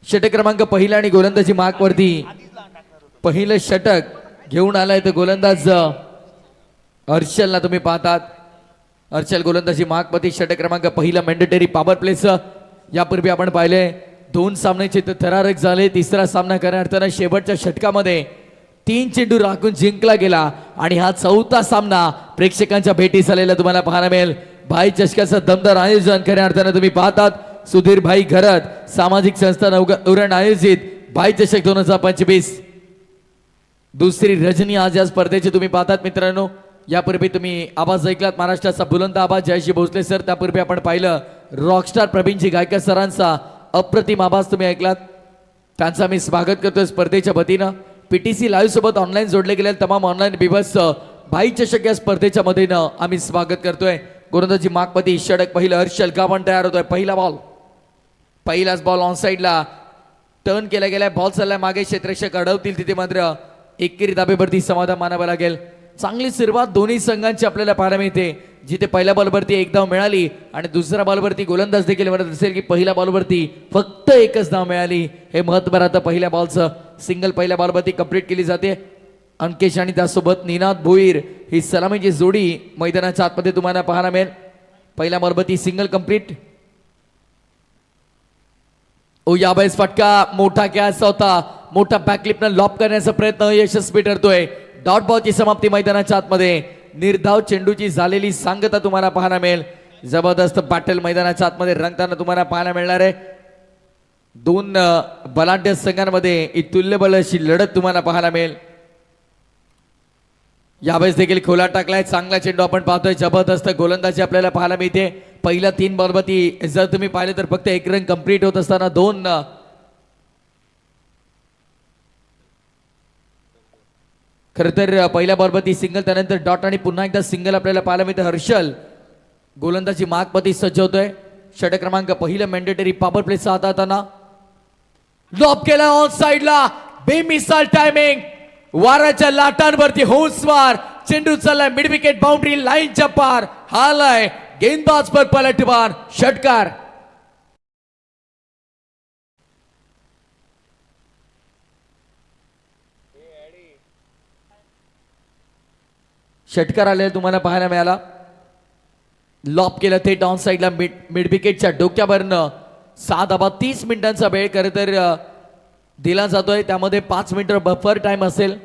षटक क्रमांक पहिला आणि गोलंदाजी मार्क वरती पहिलं षटक घेऊन आलाय तर गोलंदाज हर्षलला तुम्ही पाहतात. हर्षल गोलंदाजी मार्क वरती षटक क्रमांक पहिला मॅन्डेटरी पॉवर प्लेस. यापूर्वी आपण पाहिले दोन सामन्याचे थरारक झाले. तिसरा सामना करण्यार्थानं शेवटच्या षटकामध्ये 3 चेंडू राखून जिंकला गेला आणि हा चौथा सामना प्रेक्षकांच्या भेटीस आलेला तुम्हाला पाहायला मिळेल. भाई चषकाचं दमदार आयोजन खऱ्या अर्थानं तुम्ही पाहतात. सुधीर भाई घरत सामाजिक संस्था उरण आयोजित भाई चषक 2025 दुसरी रजनी आज या स्पर्धेची तुम्ही पाहतात मित्रांनो. यापूर्वी तुम्ही आवाज ऐकलात महाराष्ट्राचा बुलंद आवाज जयश्री भोसले सर. त्यापूर्वी आपण पाहिलं रॉकस्टार प्रवीणजी गायकर सरांचा अप्रतिम आवाज तुम्ही ऐकलात. त्यांचा मी स्वागत करतोय स्पर्धेच्या वतीनं. पीटीसी लाईव्ह सोबत ऑनलाईन जोडले गेलेले तमाम ऑनलाईन व्ह्यूअर्स भाई चषक या स्पर्धेच्या मधीनं आम्ही स्वागत करतोय. गोलंदाजी मागपती षटक पहिलं हर्षल गावण तयार होतोय. पहिला बॉल पहिलाच बॉल ऑन साईडला टर्न केला गेलाय. बॉल चाललाय मागे क्षेत्ररक्षक अडवतील तिथे मात्र एकेरी दाबेवरती समाधान मानावं लागेल. चांगली सुरुवात दोन्ही संघांची आपल्याला पाहायला मिळते. जिथे पहिल्या बॉलवरती एक धाव मिळाली आणि दुसऱ्या बॉलवरती गोलंदाज देखील म्हणत असेल की पहिल्या बॉलवरती फक्त एकच धाव मिळाली. हे महत्त्व राहतं. पहिल्या बॉलचं सिंगल पहिल्या बॉलवरती कंप्लीट केली जाते. अंकेश आणि त्यासोबत निनाद भोईर ही सलामीची जोडी मैदानाच्या आतमध्ये तुम्हाला पाहायला मिळेल. पहिल्या बॉलवरती सिंगल कंप्लीट. ओ यावेळेस फटका मोठा कॅच होता. मोठा बॅकलिपनं लॉप करण्याचा प्रयत्न यशस्वी ठरतोय. डॉट बॉलची समाप्ती मैदानाच्या आतमध्ये. निर्धाव चेंडूची झालेली सांगता तुम्हाला पाहायला मिळेल. जबरदस्त बॅटल मैदानाच्या आतमध्ये रंगताना तुम्हाला पाहायला मिळणार आहे. दोन बलाढ्य संघांमध्ये ही तुल्यबळ अशी लढत तुम्हाला पाहायला मिळेल. यावेळेस देखील खोला टाकलाय. चांगला चेंडू आपण पाहतोय. जबरदस्त गोलंदाजी आपल्याला पाहायला मिळते. पहिल्या 3 बॉलवरती जर तुम्ही पाहिले तर फक्त 1 रन कंप्लीट होत असताना 2 खरं तर पहिल्या बॉलवरती सिंगल त्यानंतर डॉट आणि पुन्हा एकदा सिंगल आपल्याला पाहायला मिळतं. हर्षल गोलंदाजी मार्कवरती सज्ज होतोय. षटक क्रमांक पहिलं मॅन्डेटरी पॉवर प्लेचा हाताळताना लॉप केला ऑन साईडला. बेमिसाल टायमिंग. वाराच्या लाटांवरती होसवार चेंडू चाललाय मिड विकेट बाउंड्री लाईनच्या पार. हालाय गेंदबाज पर पलटवार षटकार. षटकार आलेला तुम्हाला पाहायला मिळाला. लॉप केलं थेट ऑन साईडला मिड विकेटच्या डोक्यावरनं. 6 धावा 30 मिनिटांचा वेळ खरं तर दिला जातोय. त्यामध्ये 5 मिनिटं बफर टाइम असेल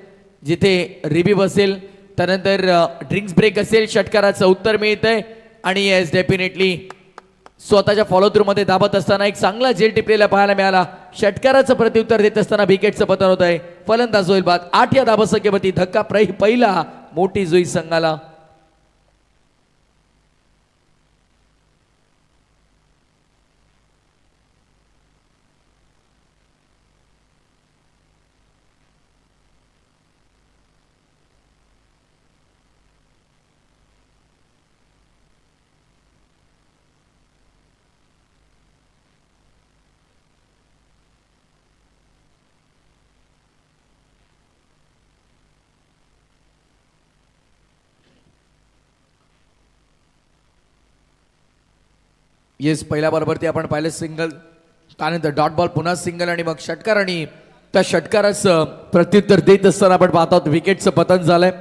जिथे रिव्ह्यू असेल. त्यानंतर ड्रिंक्स ब्रेक असेल. षटकाराचं उत्तर मिळतंय आणि येस डेफिनेटली स्वतःच्या फॉलो थ्रू मध्ये धावत असताना एक चांगला झेल टिपलेला पाहायला मिळाला. षटकाराचं प्रत्युत्तर देत असताना विकेटचं पतन होत आहे. फलंदाज होईल बाद. 8 या धावसंख्येवरती धक्का पहिला मोठी जुई संघाला. येस पहिल्या बॉलवरती आपण पाहिलं सिंगल त्यानंतर डॉट बॉल पुन्हा सिंगल आणि मग षटकार आणि त्या षटकाराचं प्रत्युत्तर देत असताना आपण पाहतो विकेटचं पतन झालंय.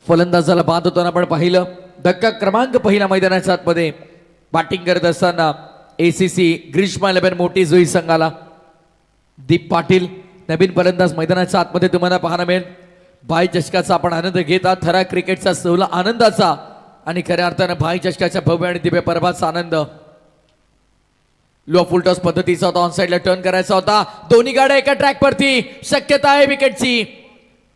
फलंदाजाला बाद होताना आपण पाहिलं. धक्का क्रमांक पहिला मैदानाच्या आतमध्ये बॅटिंग करत असताना एसीसी ग्रीष्मा 11 मोठी जुई संघाला. दीप पाटील नवीन फलंदाज मैदानाच्या आतमध्ये तुम्हाला पाहायला मिळेल. भाई चषकाचा आपण आनंद घेतात. थरा क्रिकेटचा सोहळा आनंदाचा आणि खऱ्या अर्थानं भाई चषकाच्या भव्य आणि दिव्य पर्वाचा आनंद. लो फुल टॉस पद्धतीचा होता. ऑन साईडला टर्न करायचा होता. दोन्ही गाड्या एका ट्रॅक वरती. शक्यता आहे विकेटची.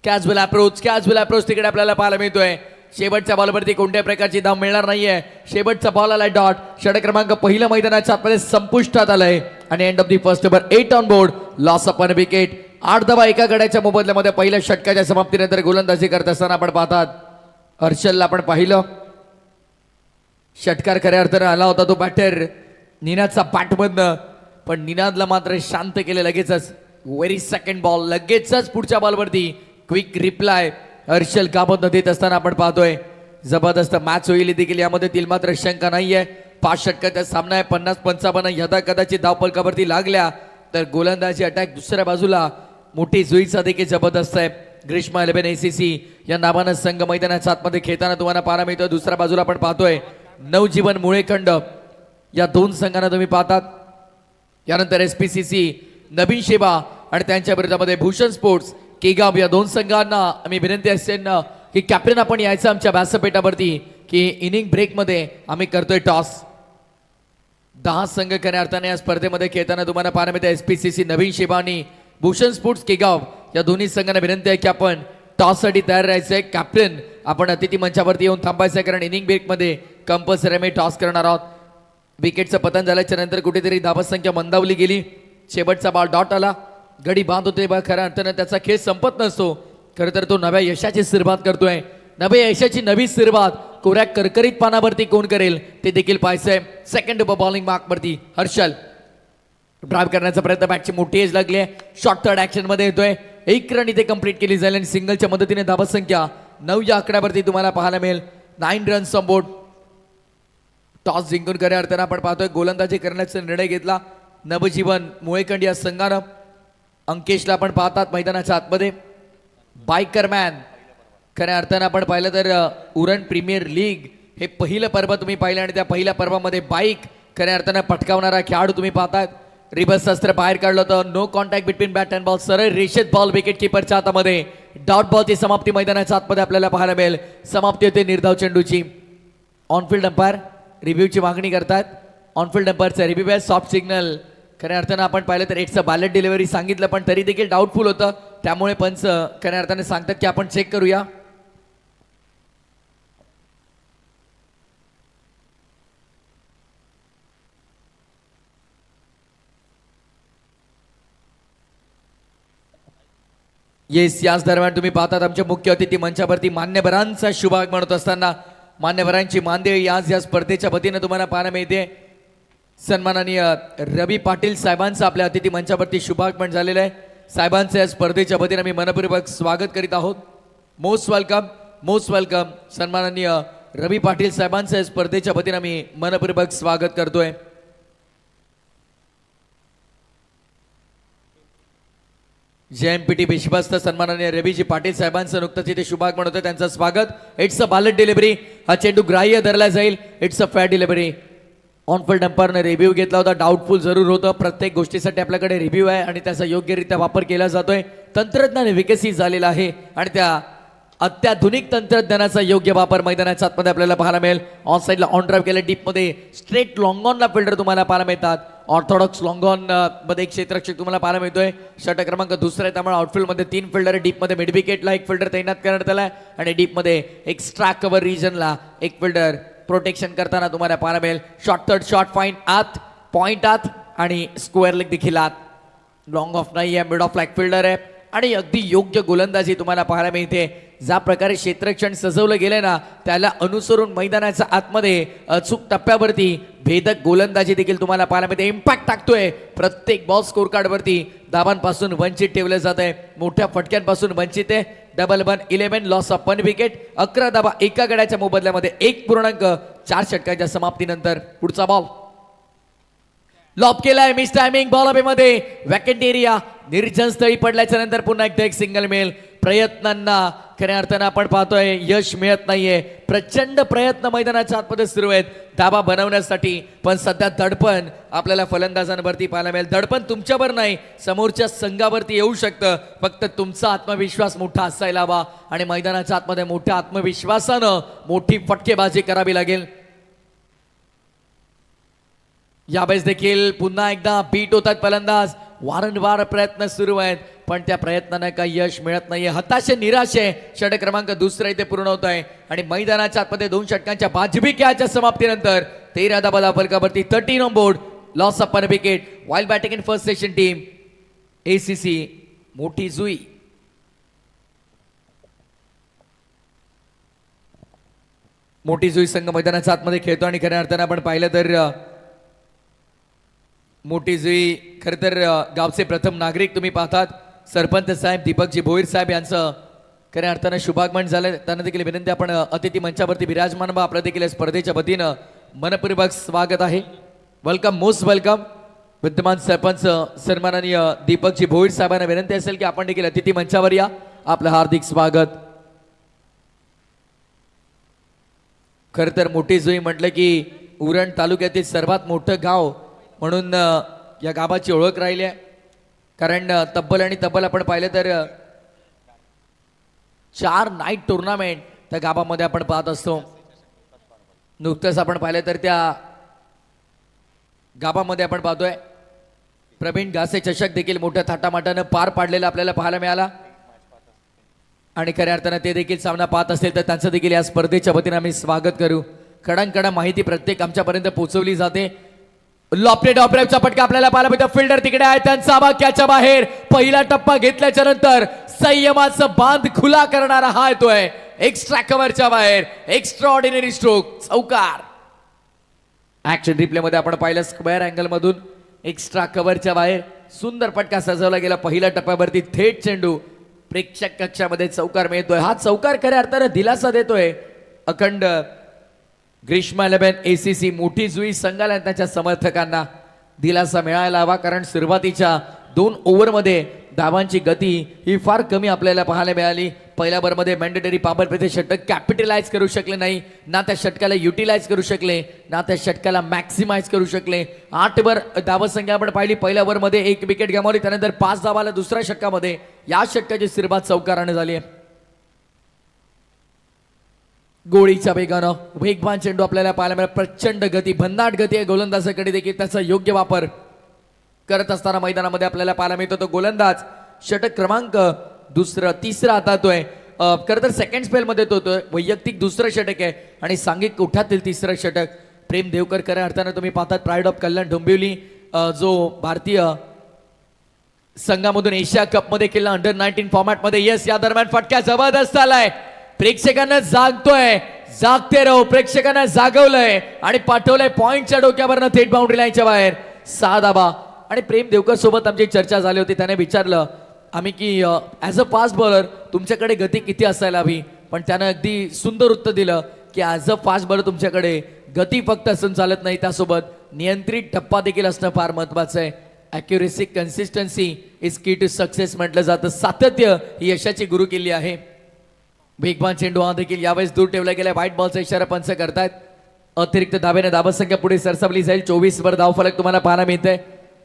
कॅज्युअल अप्रोच तिकडे आपल्याला पाहायला मिळतोय. शेवटच्या बॉलवरती कोणत्या प्रकारची धाव मिळणार नाहीये. शेवटचा बॉल आलाय डॉट. षटक क्रमांक पहिलं मैदानाच्या आतमध्ये संपुष्टात आलंय आणि end of the first over 8 on board. Loss of 1 wicket. 8 धावा एका गड्याच्या मोबदल्यामध्ये पहिल्या षटकाच्या समाप्तीनंतर गोलंदाजी करत असताना आपण पाहतात. हर्षलला आपण पाहिलं. षटकार खऱ्या अर्थानं आला होता तो बॅटर निनादचा बॅटमधनं. पण निनादला मात्र शांत केलं लगेचच. व्हेरी सेकंड बॉल लगेचच पुढच्या बॉलवरती क्विक रिप्लाय हर्षल गाबत देत असताना आपण पाहतोय. जबरदस्त मॅच होईल देखील यामध्ये मात्र शंका नाहीये. 5 षटकाचा सामना आहे. 50-55 यदा कदाचित धावफलकावरती लागल्या तर गोलंदाजी अटॅक दुसऱ्या बाजूला मोठी जुईचा देखील जबरदस्त आहे. ग्रीष्मा 11 ACC या नावानं संघ मैदानाच्या आतमध्ये खेळताना तुम्हाला पाहायला मिळतोय. दुसऱ्या बाजूला आपण पाहतोय नवजीवन मुळेखंड या दोन संघांना तुम्ही पाहतात. यानंतर SPCC नवीन शेवा आणि त्यांच्या विरोधामध्ये भूषण स्पोर्ट्स केगाव या दोन संघांना आम्ही विनंती असेल ना की कॅप्टन आपण यायचं आमच्या व्यासपीठावरती की इनिंग ब्रेकमध्ये आम्ही करतोय टॉस. 10 संघ खऱ्या अर्थाने या स्पर्धेमध्ये खेळताना तुम्हाला पाहायला मिळते. SPCC नवीन शेवा आणि भूषण स्पोर्ट्स केगाव या दोन्ही संघांना विनंती आहे की आपण टॉससाठी तयार राहायचं आहे. कॅप्टन आपण अतिथी मंचावरती येऊन थांबायचं आहे कारण इनिंग ब्रेकमध्ये कंपल्सरी आम्ही टॉस करणार आहोत. विकेटचं पतन झाल्याच्या नंतर कुठेतरी धावसंख्या मंदावली गेली. शेवटचा बॉल डॉट आला. गडी बांध होते बा खऱ्या अर्थानं त्याचा खेळ संपत नसतो. खरं तर तो नव्या यशाची सुरुवात करतोय. नव्या यशाची नवी सुरुवात कोऱ्या करकरीत पानावरती कोण करेल ते देखील पाहायचंय. सेकंड बॉलिंग मार्कवरती हर्षल ड्राईव्ह करण्याचा प्रयत्न. बॅटची मोठी एज लागली आहे. शॉर्ट थर्ड ऍक्शन मध्ये येतोय. 1 रन इथे कंप्लीट केली जाईल आणि सिंगलच्या मदतीने धावसंख्या 9 या आकड्यावरती तुम्हाला पाहायला मिळेल. 9 रन्स ऑन बोर्ड. टॉस जिंकून खऱ्या अर्थानं आपण पाहतोय गोलंदाजी करण्याचा निर्णय घेतला नवजीवन मुळेखंड या संघानं. अंकेशला आपण पाहतात मैदानाच्या आतमध्ये. बायकर मॅन खऱ्या अर्थानं आपण पाहिलं तर उरण प्रीमियर लीग हे पहिलं पर्व तुम्ही पाहिलं आणि त्या पहिल्या पर्वामध्ये बाईक खऱ्या अर्थानं पटकावणारा खेळाडू तुम्ही पाहतात. रिव्हर्स अस्त्र बाहेर काढलं होतं. No contact between bat and ball. सरळ रेषेत बॉल विकेट किपरच्या हातामध्ये. डॉट बॉलची समाप्ती मैदानाच्या आतमध्ये आपल्याला पाहायला मिळेल. समाप्ती होते निर्धाव चेंडूची. ऑनफिल्ड अंपायर रिव्ह्यूची मागणी करतात. ऑनफिल्ड अंपायरचा रिव्ह्यू आहे. सॉफ्ट सिग्नल खऱ्या अर्थानं आपण पाहिलं तर इट्स अ बॅलेट डिलिव्हरी सांगितलं पण तरी देखील डाऊटफुल होतं. त्यामुळे पंच खऱ्या अर्थाने सांगतात की आपण चेक करूया. येस याच दरम्यान तुम्ही पाहतात आमच्या मुख्य अतिथी मंचावरती मान्यवरांचा शुभागमन होत असताना मान्यवरांची मानदेय आज या स्पर्धेच्या वतीनं तुम्हाला पाहायला मिळते. सन्माननीय रवी पाटील साहेबांचं आपल्या अतिथी मंचावरती शुभागमन झालेलं आहे. साहेबांचं या स्पर्धेच्या वतीनं आम्ही मनपूर्वक स्वागत करीत आहोत. Most welcome most welcome. सन्माननीय रवी पाटील साहेबांचं या स्पर्धेच्या वतीनं आम्ही मनपूर्वक स्वागत करतोय. JMPT विश्वस्त सन्माननीय रवीजी पाटील साहेबांचं नुकतंच इथे शुभागमन होतं. त्यांचं स्वागत. It's a valid delivery. हा चेंडू ग्राह्य धरला जाईल. It's a fair delivery. On field अंपायरने रिव्ह्यू घेतला होता. डाऊटफुल जरूर होतं. प्रत्येक गोष्टीसाठी आपल्याकडे रिव्ह्यू आहे आणि त्याचा योग्यरित्या वापर केला जातोय. तंत्रज्ञान विकसित झालेलं आहे आणि त्या अत्याधुनिक तंत्रज्ञानाचा योग्य वापर मैदानाच्या आतमध्ये आपल्याला पाहायला मिळेल. ऑन साईडला ऑन ड्राईव्ह केलं. डीपमध्ये स्ट्रेट लॉंग ऑनला फिल्डर तुम्हाला पाहायला मिळतात. ऑर्थोडॉक्स लॉंग ऑन मध्ये एक क्षेत्ररक्षक तुम्हाला पाहायला मिळतोय. षटक क्रमांक दुसरा आहे त्यामुळे आउटफील्डमध्ये 3 फिल्डर आहे. डीपमध्ये मिड विकेटला 1 फिल्डर तैनात करण्यात आलाय आणि डीपमध्ये एक्स्ट्रा कव्हर रिजनला 1 फिल्डर प्रोटेक्शन करताना तुम्हाला पाहायला मिळेल. शॉर्ट थर्ड शॉर्ट फाईन आत पॉइंट आत आणि स्क्वेअर लेग देखील आत. लॉंग ऑफ नाही आहे. मिड ऑफ लॅग फिल्डर आहे आणि अगदी योग्य गोलंदाजी तुम्हाला पाहायला मिळते. ज्या प्रकारे क्षेत्ररक्षण सजवलं गेलंय ना त्याला अनुसरून मैदानाच्या आतमध्ये अचूक टप्प्यावरती भेदक गोलंदाजी देखील तुम्हाला पाहायला मिळते. इम्पॅक्ट टाकतोय. प्रत्येक बॉल स्कोर कार्डवरती धावांपासून वंचित ठेवलं जात आहे. मोठ्या फटक्यांपासून वंचित आहे. Double 1-11 loss of 1 wicket. 11 धावा एका गड्याच्या मोबदल्यामध्ये 1.4 षटकाच्या समाप्तीनंतर. पुढचा बॉल लॉब केलाय. मिस टायमिंग बॉल हवेमध्ये. वॅकंट एरिया निर्जन स्थळी पडल्याच्या नंतर पुन्हा एकदा एक सिंगल मिळेल. प्रयत्नांना खऱ्या अर्थानं आपण पाहतोय यश मिळत नाहीये. प्रचंड प्रयत्न मैदानाच्या आतमध्ये सुरू आहेत धाबा बनवण्यासाठी पण सध्या दडपण आपल्याला फलंदाजांवरती पाहायला मिळेल. दडपण तुमच्यावर नाही समोरच्या संघावरती येऊ शकतं. फक्त तुमचा आत्मविश्वास मोठा असायला हवा आणि मैदानाच्या आतमध्ये मोठ्या आत्मविश्वासानं मोठी फटकेबाजी करावी लागेल. यावेळेस देखील पुन्हा एकदा बीट होतात फलंदाज. वारंवार प्रयत्न सुरू आहेत पण त्या प्रयत्नांना काही यश मिळत नाहीये. हताशे निराशे. षटक क्रमांक दुसरा इथे पूर्ण होत आहे आणि मैदानाच्या आतमध्ये 2 षटकांच्या वाजवी खेळाच्या समाप्तीनंतर 13 धावा फलकावरती 13 on board. Loss of 1 wicket. While batting in first session team ACC मोठी जुई. मोठी जुई संघ मैदानाच्या आतमध्ये खेळतो आणि खऱ्या अर्थानं आपण पाहिलं तर मोठी जुई खरं तर गावचे प्रथम नागरिक तुम्ही पाहतात सरपंच साहेब दीपकजी भोईर साहेब यांचं खऱ्या अर्थानं शुभागमन झालं. त्यांना देखील विनंती आपण अतिथी मंचावरती विराजमान व्हा. आपल्या देखील स्पर्धेच्या वतीनं मनपूर्वक स्वागत आहे. Welcome, most welcome. विद्यमान सरपंच सन्माननीय दीपकजी भोईर साहेबांना विनंती असेल की आपण देखील अतिथी मंचावर या. आपलं हार्दिक स्वागत. खर तर मोठी जुई म्हटलं की उरण तालुक्यातील सर्वात मोठं गाव म्हणून या गावाची ओळख राहिली आहे. कारण तब्बल आपण पाहिलं तर 4 नाईट टुर्नामेंट त्या गावामध्ये आपण पाहत असतो. नुकतंच आपण पाहिलं तर त्या गावामध्ये आपण पाहतोय प्रवीण घासे चषक देखील मोठ्या थाटामाटानं पार पाडलेला आपल्याला पाहायला मिळाला. आणि खऱ्या अर्थानं ते देखील सामना पाहत असतील तर त्यांचं देखील या स्पर्धेच्या वतीनं आम्ही स्वागत करू. कडांकडा माहिती प्रत्येक आमच्यापर्यंत पोहोचवली जाते. लॉपलेट ऑपरेटचा फटका आपल्याला पाहायला मिळतो. फिल्डर तिकडे आहे, त्यांचा वाक्याच्या बाहेर. पहिला टप्पा घेतल्याच्या नंतर संयमाचा बांध खुला करणारा हा येतोय एक्स्ट्रा कव्हरच्या बाहेर. एक्स्ट्रा ऑर्डिनरी स्ट्रोक, चौकार. ऍक्शन रिप्ले मध्ये आपण पाहिलं स्क्वेअर अँगल मधून एक्स्ट्रा कव्हरच्या बाहेर सुंदर फटका सजवला गेला. पहिल्या टप्प्यावरती थेट चेंडू प्रेक्षक कक्षामध्ये चौकार मिळतोय. हा चौकार खऱ्या अर्थानं दिलासा देतोय अखंड ग्रीष्मा 11 ACC मोठी जुई संघाला आणि त्याच्या समर्थकांना दिलासा मिळायला हवा. कारण सुरुवातीच्या 2 ओव्हरमध्ये धावांची गती ही फार कमी आपल्याला पाहायला मिळाली. पहिल्या ओव्हरमध्ये मॅन्डेटरी पॉवर प्ले षटक कॅपिटलाइज करू शकले नाही, ना त्या षटकाला युटिलाइज करू शकले, ना त्या षटकाला मॅक्सिमाइज करू शकले. 8 वर धावसंख्या आपण पाहिली. पहिल्या ओव्हरमध्ये 1 विकेट गमावली, त्यानंतर 5 धावाला दुसऱ्या षटकामध्ये. या षटकाची सुरुवात चौकाराने झाली आहे. गोळीच्या वेगानं वेगवान चेंडू आपल्याला पाहायला मिळाला. प्रचंड गती, भन्नाट गती आहे गोलंदाजाकडे देखील. त्याचा योग्य वापर करत असताना मैदानामध्ये आपल्याला पाहायला मिळतो. तो गोलंदाज षटक क्रमांक तिसरा हातातोय. खरं तर सेकंड स्पेल मध्ये तो वैयक्तिक दुसरं षटक आहे आणि सांघिक कोठातील तिसरं षटक. प्रेम देवकर खऱ्या अर्थानं तुम्ही पाहतात प्राईड ऑफ कल्याण डोंबिवली जो भारतीय संघामधून एशिया कप मध्ये केला अंडर 19 फॉर्मॅट मध्ये. यस, या दरम्यान फटका जबरदस्त आलाय. प्रेक्षकांना जागते राहू. प्रेक्षकांना जागवलंय आणि पाठवलंय पॉइंटच्या डोक्यावरनं थेट बाउंड्री लाईनच्या बाहेर. 6 धावा. आणि प्रेम देवकर सोबत आमची चर्चा झाली होती. त्याने विचारलं आम्ही की ॲज अ फास्ट बॉलर तुमच्याकडे गती किती असायला हवी, पण त्यानं अगदी सुंदर उत्तर दिलं की ॲज अ फास्ट बॉलर तुमच्याकडे गती फक्त असून चालत नाही, त्यासोबत नियंत्रित टप्पा देखील असणं फार महत्वाचं आहे. ॲक्युरेसी, कन्सिस्टन्सी इज की टू सक्सेस म्हटलं जातं. सातत्य ही यशाची गुरुकिल्ली आहे. वेगवान चेंडू हा देखील यावेळेस दूर ठेवला गेला. व्हाईट बॉलचा इशारा पंच करतायत. अतिरिक्त धाब्याने धावसंख्या पुढे सरसावली जाईल. 24 वर धावफलक तुम्हाला पाहायला मिळतंय.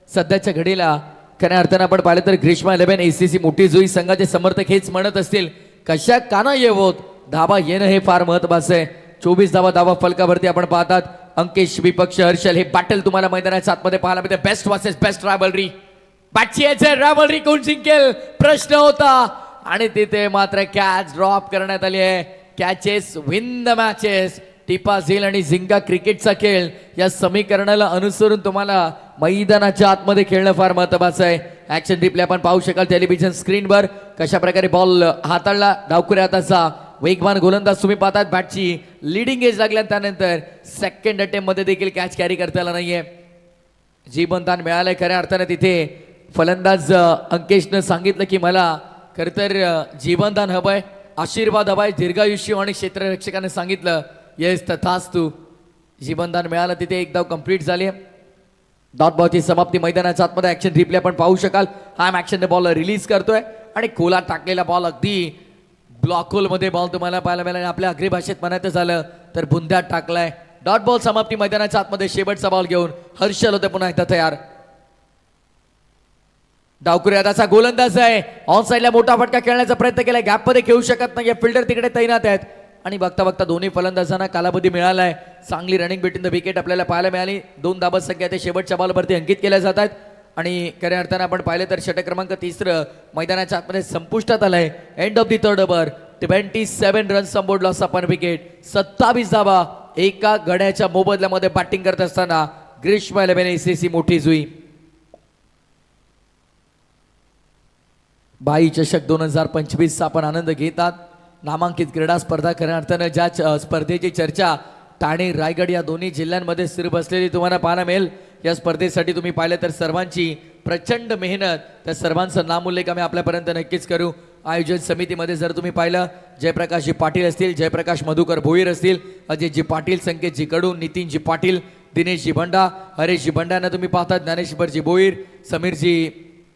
सध्याच्या घडीला खऱ्या अर्थानं आपण पाहिलं तर ग्रीष्मा 11 ACC मोठी जुई संघाचे समर्थक हेच म्हणत असतील कशा काना येवोत, धावा येणं हे फार महत्वाचं आहे. 24 धावा फलकावरती आपण पाहतात. अंकेश विपक्ष हर्षल हे बॅटल तुम्हाला मैदानाच्या आतमध्ये पाहायला मिळते. Best versus best rivalry. Rivalry कोण जिंकेल प्रश्न होता आणि तिथे मात्र कॅच ड्रॉप करण्यात आली आहे. Catches win the matches. टिपा झेल आणि झिंगा क्रिकेटचा खेळ या समीकरणाला अनुसरून तुम्हाला मैदानाच्या आतमध्ये खेळणं फार महत्वाचं आहे. ऍक्शन रिप्ले आपण पाहू शकाल टेलिव्हिजन स्क्रीनवर. कशा प्रकारे बॉल हाताळला डावखुऱ्या हाताचा वेगवान गोलंदाज तुम्ही पाहतात. बॅटची लिडिंग एज लागल्या त्यानंतर सेकंड अटेम्प्ट मध्ये देखील कॅच कॅरी करता आला नाहीये. जीवनदान मिळालंय खऱ्या अर्थानं. तिथे फलंदाज अंकेशनं सांगितलं की मला खरं तर जीवनदान हवंय, आशीर्वाद हवाय, दीर्घायुष्य, आणि क्षेत्ररक्षकाने सांगितलं येस तथास्तु. जीवनदान मिळालं. तिथे एक धाव कंप्लीट झाली. डॉट बॉलची समाप्ती. मैदानाच्या आतमध्ये ऍक्शन रिप्ले आपण पाहू शकाल. हा ऍक्शनने बॉल रिलीज करतोय आणि खोला टाकलेला बॉल अगदी ब्लॉक होल मध्ये बॉल तुम्हाला पाहायला मिळाला. आपल्या अग्री भाषेत म्हणायचं झालं तर बुंद्यात टाकलाय. डॉट बॉल समाप्ती. मैदानाच्या आतमध्ये शेवटचा बॉल घेऊन हर्षल होते पुन्हा एकदा तयार. डावकुऱ्या हाताचा गोलंदाज आहे. ऑन साईडला मोठा फटका खेळण्याचा प्रयत्न केलाय. गॅप मध्ये खेळू शकत नाही. फिल्डर तिकडे तैनात आहेत आणि बघता बघता दोन्ही फलंदाजांना कालावधी मिळालाय. चांगली रनिंग बिटवीन द विकेट आपल्याला पाहायला मिळाली. 2 धाबा संख्या ते शेवटच्या बॉलवरती अंकित केल्या जात आहेत आणि खऱ्या अर्थानं आपण पाहिलं तर षटक क्रमांक 3 मैदानाच्या आतमध्ये संपुष्टात आलाय. End of the third over. 27 runs on board, loss upon wicket. 27 धावा एका गड्याच्या मोबदल्यामध्ये बॅटिंग करत असताना ग्रीष्मा 11 ACC मोठी जुई. बाई चषक 2025 चा आपण आनंद घेतात. नामांकित क्रीडा स्पर्धा खऱ्या अर्थानं ज्या स्पर्धेची चर्चा ठाणे रायगड या दोन्ही जिल्ह्यांमध्ये सुरू बसलेली तुम्हाला पाहायला मिळेल. या स्पर्धेसाठी तुम्ही पाहिलं तर सर्वांची प्रचंड मेहनत, त्या सर्वांचं नामोल्लेख आम्ही आपल्यापर्यंत नक्कीच करू. आयोजन समितीमध्ये जर तुम्ही पाहिलं जयप्रकाशजी पाटील असतील, जयप्रकाश मधुकर भोईर असतील, अजयजी पाटील, संकेतजी कडू, नितीनजी पाटील, दिनेशजी भंडा, हरेशजी भंडा यांना तुम्ही पाहतात, ज्ञानेश्वरजी भोईर, समीरजी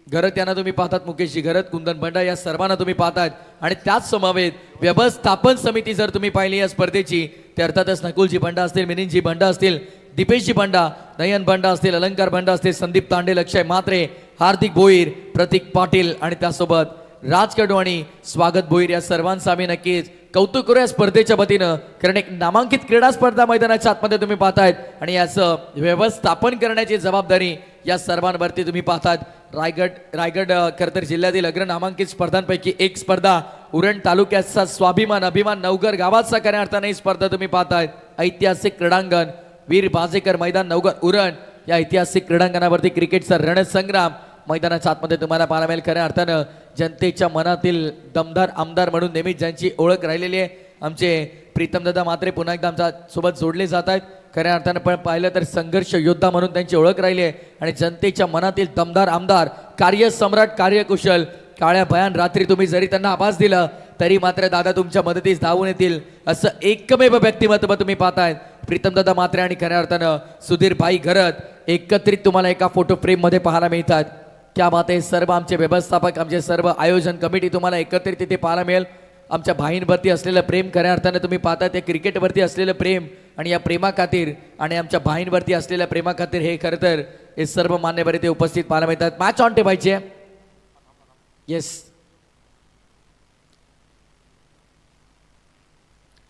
घरत यांना तुम्ही पाहतात, मुकेशजी घरत, कुंदन भंडा या सर्वांना तुम्ही पाहतात. आणि त्याच समवेत व्यवस्थापन समिती जर तुम्ही पाहिली या स्पर्धेची ते अर्थातच नकुलजी भंडा असतील, मिनिनजी भंडा असतील, दीपेशजी भंडा, नयन भंडा असतील, अलंकार भंडा असतील, संदीप तांडे, लक्षय म्हात्रे, हार्दिक भोईर, प्रतीक पाटील आणि त्यासोबत राज कडू आणि स्वागत भोईर या सर्वांचं आम्ही नक्कीच कौतुक करूया स्पर्धेच्या वतीनं. कारण एक नामांकित क्रीडा स्पर्धा मैदानाच्या आतमध्ये तुम्ही पाहतायत आणि याचं व्यवस्थापन करण्याची जबाबदारी या सर्वांवरती तुम्ही पाहतात. रायगड खरं तर जिल्ह्यातील अग्र नामांकित स्पर्धांपैकी एक स्पर्धा, उरण तालुक्याचा स्वाभिमान अभिमान नवघर गावाचा खऱ्या अर्थाने ही स्पर्धा तुम्ही पाहतायत. ऐतिहासिक क्रीडांगण वीर बाजेकर मैदान नवघर उरण या ऐतिहासिक क्रीडांगणावरती क्रिकेटचा रणसंग्राम मैदानाच्या आतमध्ये तुम्हाला पाहायला मिळेल. खऱ्या अर्थानं जनतेच्या मनातील दमदार आमदार म्हणून नेहमीच ज्यांची ओळख राहिलेली आहे आमचे प्रीतमदादा म्हात्रे पुन्हा एकदा आमच्या सोबत जोडले जात आहेत. खऱ्या अर्थानं पण पाहिलं तर संघर्ष योद्धा म्हणून त्यांची ओळख राहिली आहे आणि जनतेच्या मनातील दमदार आमदार, कार्यसम्राट, कार्यकुशल, काळ्या भयान रात्री तुम्ही जरी त्यांना आवाज दिला तरी मात्र दादा तुमच्या मदतीस धावून येतील असं एकमेव व्यक्तिमत्व तुम्ही पाहतायत प्रीतमदादा म्हात्रे आणि खऱ्या अर्थानं सुधीर भाई घरत एकत्रित तुम्हाला एका फोटो फ्रेम मध्ये पाहायला मिळतात. क्या बात आहे. सर्व आमचे व्यवस्थापक, आमचे सर्व आयोजन कमिटी तुम्हाला एकत्रित तिथे पाहायला मिळेल. आमच्या भाईंवरती असलेलं प्रेम खऱ्या अर्थाने तुम्ही पाहता ते क्रिकेटवरती असलेलं प्रेम आणि या प्रेमा खातीर आणि आमच्या भाईंवरती असलेल्या प्रेमा खातीर हे खरं तर हे सर्व मान्यवर इथे उपस्थित पाहायला मिळतात. मॅच ऑन ठेवायचे. येस,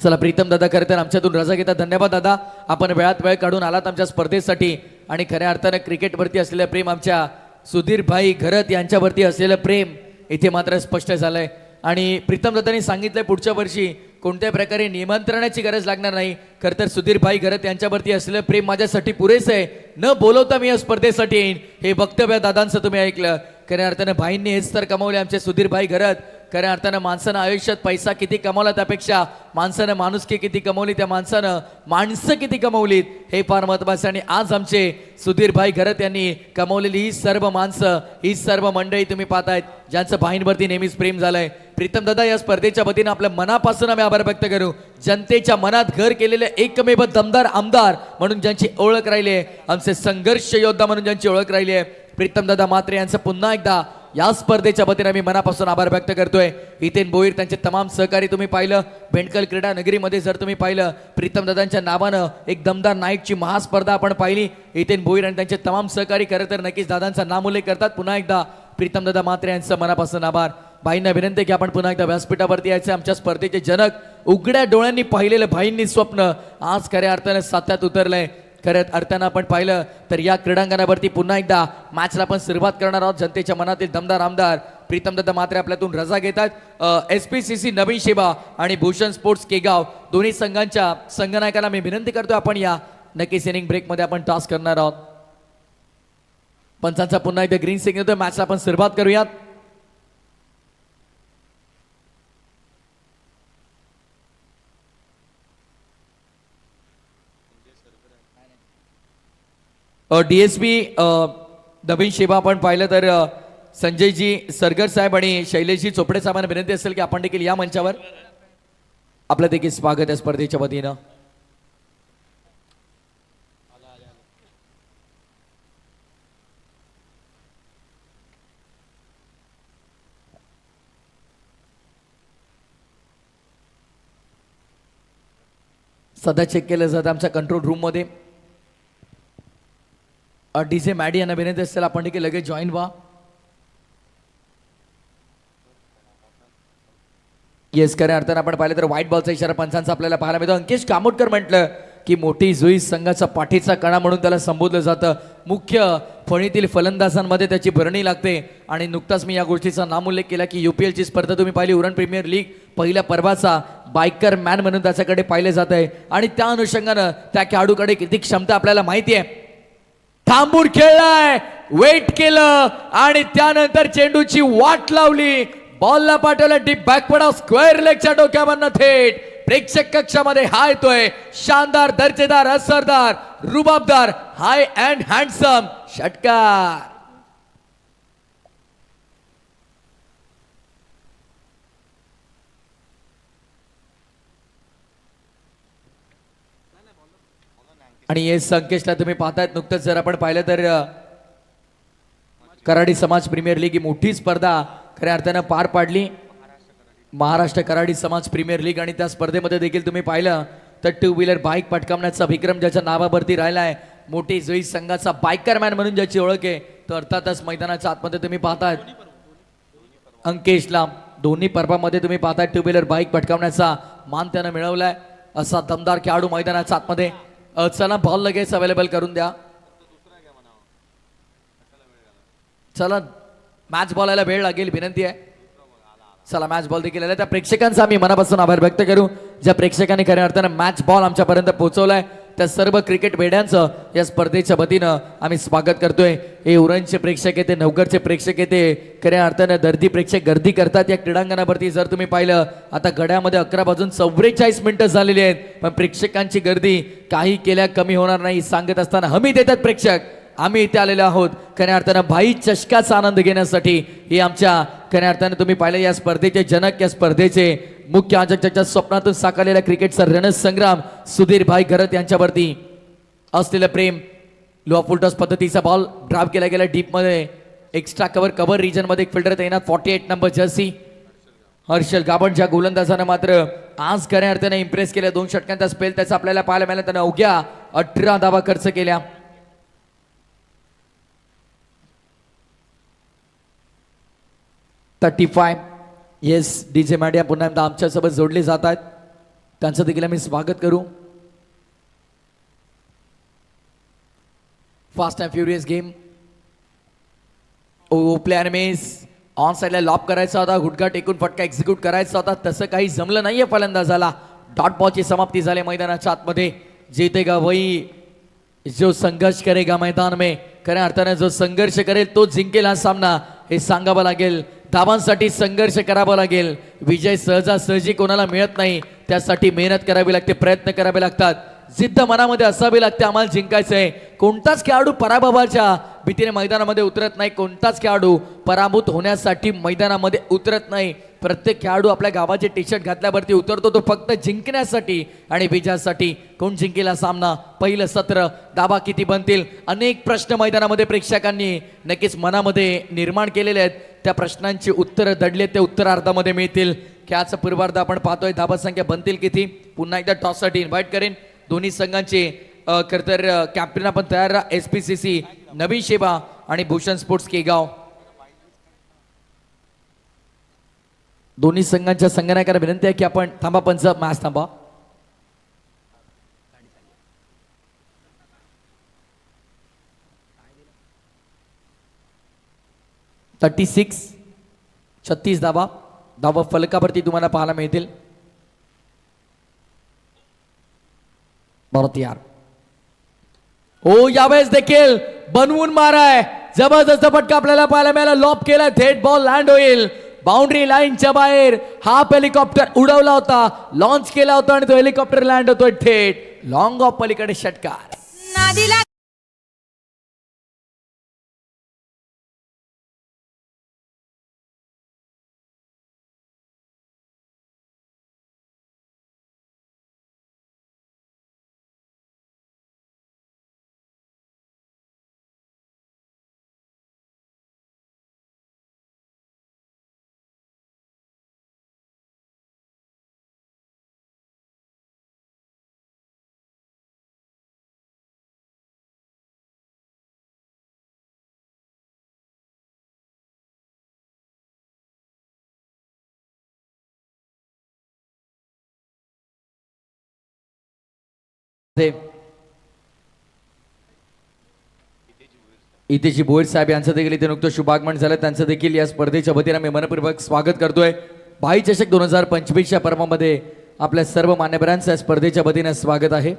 चला प्रीतम दादा खरं तर आमच्यातून रजा घेतात. धन्यवाद दादा, आपण वेळात वेळ काढून आलात आमच्या स्पर्धेसाठी आणि खऱ्या अर्थानं क्रिकेटवरती असलेलं प्रेम, आमच्या सुधीर भाई घरत यांच्यावरती असलेलं प्रेम इथे मात्र स्पष्ट झालंय. आणि प्रीतम दादांनी सांगितलंय पुढच्या वर्षी कोणत्या प्रकारे निमंत्रणाची गरज लागणार नाही. खरं तर सुधीर भाई घरत यांच्यावरती असलेलं प्रेम माझ्यासाठी पुरेसं आहे, न बोलवता मी या स्पर्धेसाठी येईन. हे वक्तव्य दादांचं तुम्ही ऐकलं. खऱ्या अर्थानं भाईंनी हेच तर कमावले आमचे सुधीर भाई घरत. खऱ्या अर्थानं माणसानं आयुष्यात पैसा किती कमावला त्यापेक्षा माणसानं माणुसकी किती कमवली, त्या माणसानं माणसं किती कमवलीत हे फार महत्वाचं. आणि आज आमचे सुधीर भाई घरत यांनी कमवलेली ही सर्व माणसं, ही सर्व मंडळी तुम्ही पाहतायत ज्यांचं भाईंवरती नेहमीच प्रेम झालंय. प्रीतम दादा या स्पर्धेच्या वतीनं आपल्या मनापासून आम्ही आभार व्यक्त करू. जनतेच्या मनात घर केलेले एकमेव दमदार आमदार म्हणून ज्यांची ओळख राहिली आहे, आमचे संघर्ष योद्धा म्हणून ज्यांची ओळख राहिली आहे, प्रीतमदादा म्हात्रे यांचं पुन्हा एकदा या स्पर्धेच्या वतीने आम्ही मनापासून आभार व्यक्त करतोय. हितेन भोईर त्यांचे तमाम सहकारी तुम्ही पाहिलं. बेंडकल क्रीडा नगरीमध्ये जर तुम्ही पाहिलं प्रीतमदादांच्या नावानं एक दमदार नाईटची महास्पर्धा आपण पाहिली. हितेन भोईर आणि त्यांचे तमाम सहकारी खरं तर नक्कीच दादांचा नामोल्लेख करतात. पुन्हा एकदा प्रीतमदादा म्हात्रे यांचं मनापासून आभार. भाईंना विनंती की आपण पुन्हा एकदा व्यासपीठावरती यायचं. आमच्या स्पर्धेचे जनक उघड्या डोळ्यांनी पाहिलेलं भाईंनी स्वप्न आज खऱ्या अर्थानं सात्यात उतरलंय. खऱ्या अर्थानं आपण पाहिलं तर या क्रीडांगणावरती पुन्हा एकदा मॅचला आपण सुरुवात करणार आहोत. जनतेच्या मनातील दमदार आमदार प्रीतमदादा म्हात्रे आपल्यातून रजा घेतात. SPCC नवीन शेवा आणि भूषण स्पोर्ट्स केगाव दोन्ही संघांच्या संघनायकांना मी विनंती करतो आपण या नक्कीच इनिंग ब्रेकमध्ये आपण टॉस करणार आहोत. पंचांचा पुन्हा एकदा ग्रीन सिग्नल देतो. मॅचला आपण सुरुवात करूयात. DSP नवीन शेवा आपण पाहिलं तर संजयजी सरगर साहेब आणि शैलेशजी चोपडे साहेबांना विनंती असेल की आपण देखील या मंचावर. आपलं देखील स्वागत आहे स्पर्धेच्या वतीनं. सध्या चेक केलं जातं आमच्या कंट्रोल रूम मध्ये. डीजे मॅडी यांना विनंती असेल आपण देखील लगेच जॉईन व्हा. येस, खऱ्या अर्थानं आपण पाहिलं तर व्हाईट बॉलचा इशारा पंचांचा आपल्याला पाहायला मिळतो. अंकेश कामोटकर म्हटलं की मोठी जुई संघाचा पाठीचा कणा म्हणून त्याला संबोधलं जातं. मुख्य फळीतील फलंदाजांमध्ये त्याची भरणी लागते. आणि नुकताच मी या गोष्टीचा नामोल्लेख केला की UPL ची स्पर्धा तुम्ही पाहिली, उरण प्रीमियर लीग पहिल्या पर्वाचा बायकर मॅन म्हणून त्याच्याकडे पाहिले जात आहे. आणि त्या अनुषंगानं त्या खेळाडूकडे किती क्षमता आपल्याला माहिती आहे. थांबून खेळलाय, वेट केलं आणि त्यानंतर चेंडूची वाट लावली, बॉलला पाठवलं डीप बॅकवर्ड ऑफ स्क्वेअर लेगच्या डोक्यावरनं थेट प्रेक्षक कक्षामध्ये हा येतोय शानदार, दर्जेदार, असरदार, रुबाबदार, हाय अँड हँडसम षटकार. आणि हे संकेशला तुम्ही पाहतायत नुकतंच जर आपण पाहिलं तर कराडी समाज प्रीमियर लीग ही मोठी स्पर्धा खऱ्या अर्थानं पार पाडली. महाराष्ट्र कराडी समाज प्रीमियर लीग आणि त्या स्पर्धेमध्ये देखील तुम्ही पाहिलं तर टू व्हीलर बाईक पटकावण्याचा विक्रम ज्याच्या नावावरती राहिलाय, मोठी जुई संघाचा बायकर मॅन म्हणून ज्याची ओळख आहे, तर अर्थातच मैदानाच्या आतमध्ये तुम्ही पाहताय अंकेशला दोन्ही पर्वामध्ये तुम्ही पाहताय टू व्हीलर बाईक पटकावण्याचा मान त्यानं मिळवलाय. असा दमदार खेळाडू मैदानाच्या आतमध्ये. चला बॉल लगेच अवेलेबल करून द्या. चला मॅच बॉल यायला वेळ लागेल, विनंती आहे. चला मॅच बॉल देखील आला. त्या प्रेक्षकांचा आम्ही मनापासून आभार व्यक्त करू ज्या प्रेक्षकांनी खऱ्या अर्थानं मॅच बॉल आमच्यापर्यंत पोहोचवलाय. त्या सर्व क्रिकेट वेड्यांचं या स्पर्धेच्या वतीनं आम्ही स्वागत करतोय. हे उरणचे प्रेक्षक येते, नवगरचे प्रेक्षक येते, खऱ्या अर्थानं दर्दी प्रेक्षक गर्दी करतात या क्रीडांगणावरती. जर तुम्ही पाहिलं आता घड्यामध्ये 11:44 झालेली आहेत, पण प्रेक्षकांची गर्दी काही केल्या कमी होणार नाही सांगत असताना हमी देतात प्रेक्षक. आम्ही इथे आलेलो आहोत खऱ्या अर्थानं भाई चषकाचा आनंद घेण्यासाठी. हे आमच्या खऱ्या अर्थानं तुम्ही पाहिलं या स्पर्धेचे जनक, या स्पर्धेचे मुख्य आयोजकाच्या स्वप्नातून साकारलेला क्रिकेटचा रणसंग्राम सुधीर भाई घरत यांच्यावरती असलेलं प्रेम. लो फुल टॉस पद्धतीचा बॉल ड्राइव्ह केला गेला डीप मध्ये. एक्स्ट्रा कव्हर रिजन मध्ये एक फिल्डर तैनात 48 नंबर जर्सी हर्षल गाबण ज्या गोलंदाजानं मात्र आज खऱ्या अर्थाने इम्प्रेस केल्या. 2 षटकांचा स्पेल त्याचा आपल्याला पाहायला मिळाला. त्यानं अवघ्या 18 धावा खर्च केल्या. 35. येस डीजे मॅडिया पुन्हा एकदा आमच्यासोबत जोडले जात आहेत, त्यांचं देखील आम्ही स्वागत करू. Fast and furious game. ओ प्लेअर मेस ऑन साइडला लॉप करायचा होता, गुटका टेकून फटका एक्झिक्यूट करायचा होता, तसं काही जमलं नाहीये फलंदाजाला. डॉट बॉलची समाप्ती झाली मैदानाच्या आतमध्ये. जीतेगा वही जो संघर्ष करेगा मैदान में. खऱ्या अर्थानं जो संघर्ष करेल तो जिंकेल हा सामना, हे सांगावं लागेल. धावांसाठी संघर्ष करावा लागेल. विजय सहजासहजी कोणाला मिळत नाही, त्यासाठी मेहनत करावी लागते, प्रयत्न करावे लागतात, जिद्द मनामध्ये असावी लागते. आम्हाला जिंकायचंय. कोणताच खेळाडू पराभवाच्या भीतीने मैदानामध्ये उतरत नाही, कोणताच खेळाडू पराभूत होण्यासाठी मैदानामध्ये उतरत नाही. प्रत्येक खेळाडू आपल्या गावाचे टी शर्ट घातल्यावरती उतरतो तो फक्त जिंकण्यासाठी आणि विजयासाठी. कोण जिंकेल हा सामना, पहिलं सत्र, दाबा किती बनतील, अनेक प्रश्न मैदानामध्ये प्रेक्षकांनी नक्कीच मनामध्ये निर्माण केलेले आहेत. त्या प्रश्नांची उत्तरं दडले ते उत्तरार्धामध्ये मिळतील. खेळाचा पूर्वार्ध आपण पाहतोय. धाबा संख्या बनतील किती, पुन्हा एकदा टॉससाठी इन्व्हाइट करेन दोन्ही संघांचे. खरं तर कॅप्टन आपण तयार राहा. SPCC नवीन शेवा आणि भूषण स्पोर्ट्स केगाव दोन्ही संघांच्या संघनायकांना विनंती आहे की आपण थांबा, पंच मॅच थांबा. $36 36 धावा फलकावरती तुम्हाला पाहायला मिळतील. बहुत यार हो, यावेळेस देखील बनवून माराय. जबरदस्त फटका आपल्याला पाहायला मिळाला. लॉप केला, थेट बॉल लँड होईल बाउंड्री लाईनच्या बाहेर. हाफ हेलिकॉप्टर उडवला होता, लॉन्च केला होता आणि तो हेलिकॉप्टर लँड होतोय थेट लॉंग ऑफ पलीकडे. षटकार इथेची भोईर साहेब यांचं देखील इथे नुकतं शुभागमन झालं. त्यांचं देखील या स्पर्धेच्या वतीने मी मनपूर्वक स्वागत करतोय. भाई चषक 2025च्या पर्वामध्ये आपल्या सर्व मान्यवरांचं या स्पर्धेच्या वतीने स्वागत आहे.